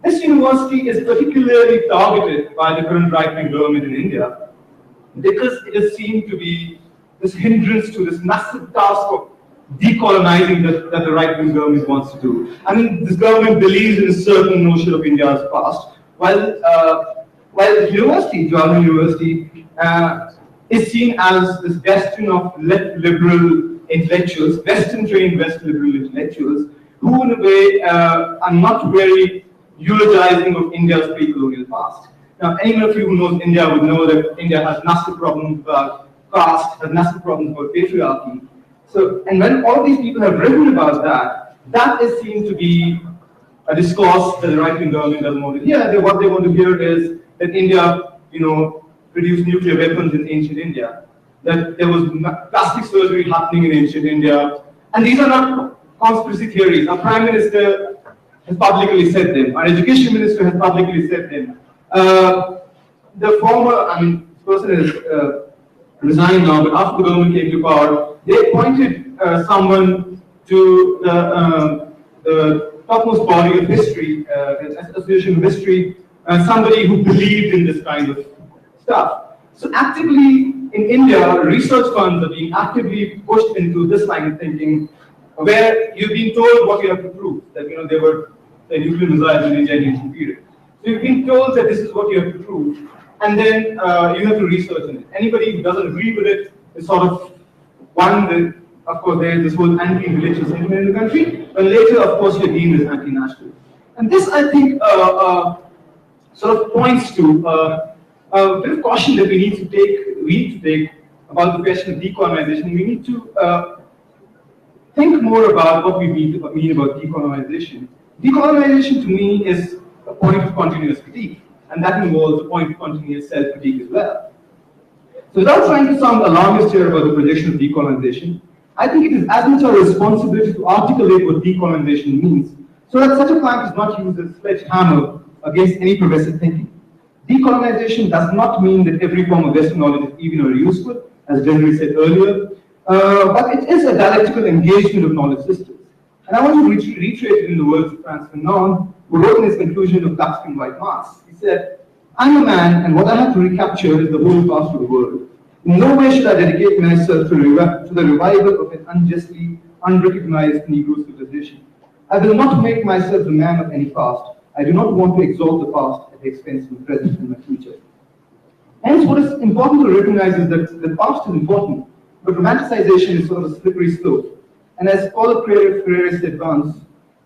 This university is particularly targeted by the current right-wing government in India because it is seen to be this hindrance to this massive task of decolonizing that the right-wing government wants to do. I mean, this government believes in a certain notion of India's past, while the university, Johannesburg University, is seen as this bastion of liberal intellectuals, Western-trained Western liberal intellectuals, who in a way are not very eulogizing of India's pre-colonial past. Now, anyone of you who knows India would know that India has massive problems about caste, has massive problems about patriarchy. So, and when all these people have written about that, that is seen to be a discourse that the right-wing government doesn't want to hear. What they want to hear is that India, produced nuclear weapons in ancient India, that there was plastic surgery happening in ancient India, and these are not conspiracy theories. Our Prime Minister has publicly said them. Our Education Minister has publicly said them. The former, this person is resigned now, but after the government came to power, they appointed someone to the topmost body of history, Association of History, somebody who believed in this kind of stuff. So actively in India, research funds are being actively pushed into this line of thinking, where you've been told what you have to prove, that there were nuclear missiles in India in ancient period. So you've been told that this is what you have to prove, and then you have to research on it. Anybody who doesn't agree with it is sort of of course, there is this whole anti-religious sentiment in the country, but later, of course, you're deemed as anti-national. And this, I think, sort of points to a bit of caution that we need to take about the question of decolonization. We need to think more about what we mean about decolonization. Decolonization, to me, is a point of continuous critique, and that involves a point of continuous self-critique as well. So without trying to sound alarmist here about the projection of decolonization, I think it is as much our responsibility to articulate what decolonization means, so that such a plank is not used as a sledgehammer against any progressive thinking. Decolonization does not mean that every form of Western knowledge is even or useful, as generally said earlier, but it is a dialectical engagement of knowledge systems. And I want to reiterate it in the words of Frantz Fanon, who wrote in his conclusion of Black Skin, White Mask. He said, "I'm a man, and what I have to recapture is the whole past of the world. In no way should I dedicate myself to the revival of an unjustly unrecognized Negro civilization. I will not make myself the man of any past. I do not want to exalt the past at the expense of the present and my future." Hence, what is important to recognize is that the past is important, but romanticization is sort of a slippery slope. And as Paulo Freire said once,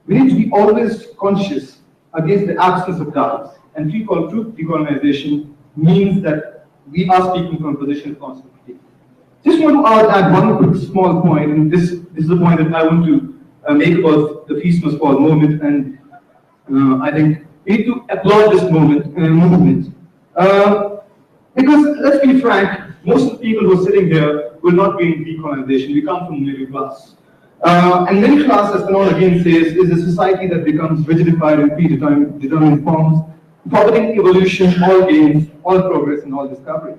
we need to be always conscious against the absence of doubts. And true decolonization means that we are speaking from a position of constant critique. Just want to add one quick small point, and this is a point that I want to make about the Feast Must Fall movement, and I think we need to applaud this movement. Because let's be frank, most of the people who are sitting here will not be in decolonization. We come from the middle class. And middle class, as Fanon again says, is a society that becomes rigidified in predetermined forms, forbidding evolution, all gains, all progress, and all discovery.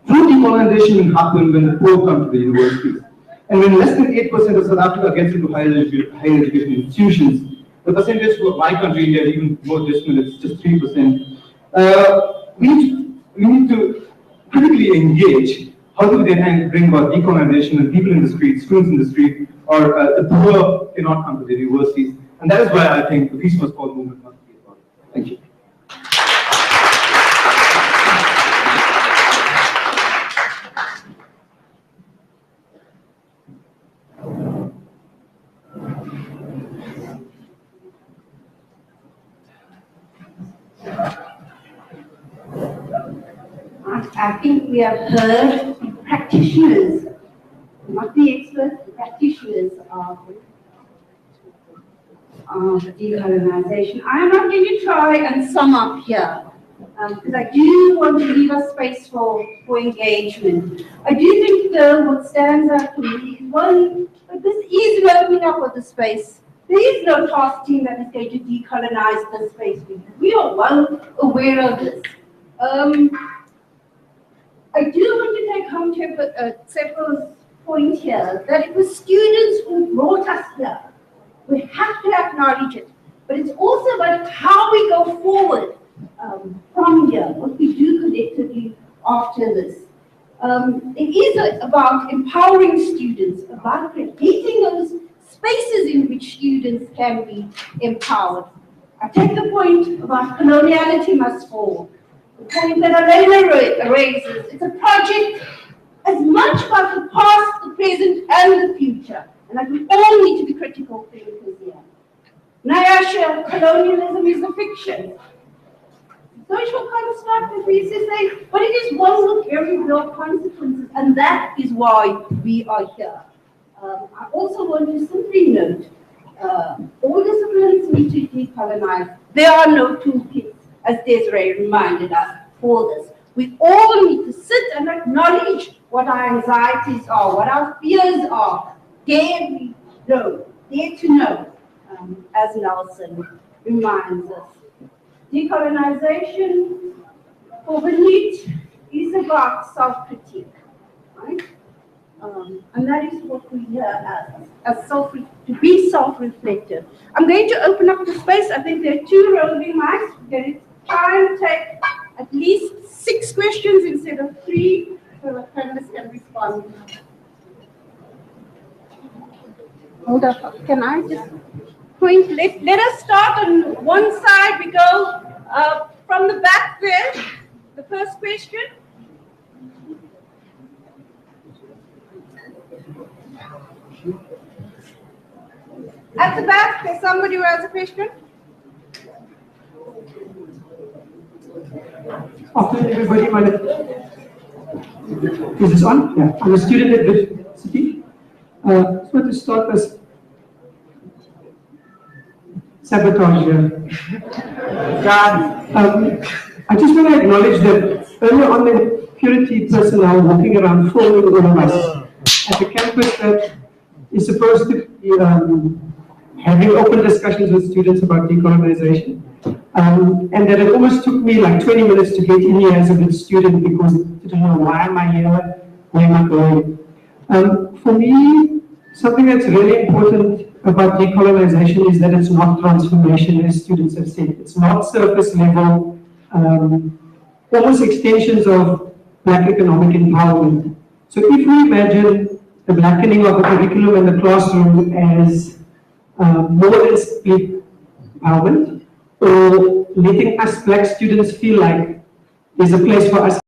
True decolonization will happen when the poor come to the universities. And when less than 8% of South Africa gets into higher education institutions, the percentage for my country, India, is even more dismal, it's just 3%. We need to critically engage how do we then bring about decolonization when people in the street, students in the street, or the poor cannot come to the universities. And that is why I think the Feast Must Fall movement must be about. Thank you. I think we have heard the practitioners, not the experts, the practitioners of decolonization. I'm not going to try and sum up here, because I do want to leave a space for engagement. I do think, though, what stands out to me is, one, that this is an opening up of the space. There is no task team that is going to decolonize the space. We are well aware of this. I do want to take home to several point here that it was students who brought us here. We have to acknowledge it. But it's also about how we go forward from here, what we do collectively after this. It is about empowering students, about creating those spaces in which students can be empowered. I take the point about coloniality must fall. The point that Elena raises, it's a project as much about the past, the present, and the future. And that we all need to be critical thinkers here. Nyasha, colonialism is a fiction. Social construct, as we say, but it is one with very real consequences, and that is why we are here. I also want to simply note, all disciplines need to decolonize. There are no toolkits, as Desiree reminded us, for this. We all need to sit and acknowledge what our anxieties are, what our fears are. Dare we know, dare to know, as Nelson reminds us. Decolonization for Benit is about self-critique, right? And that is what we hear as to be self-reflective. I'm going to open up the space. I think there are 2 roving mics. We're going to try and take at least 6 questions instead of 3, so the panelists can respond. Hold up. Can I just point? Let us start on one side. We go from the back there. The first question. At the back, there's somebody who has a question. Afternoon, everybody. Is this on? Yeah. I'm a student at the city. Just want to start as sabotage here. I just want to acknowledge that earlier on the security personnel walking around filming all of us at the campus that is supposed to be having open discussions with students about decolonization. And that it almost took me like 20 minutes to get in here as a good student because I didn't know why am I here, where am I going. For me, something that's really important about decolonization is that it's not transformation, as students have said. It's not surface level, almost extensions of Black economic empowerment. So if we imagine the blackening of the curriculum and the classroom as more than simply empowerment, or letting us Black students feel like there's a place for us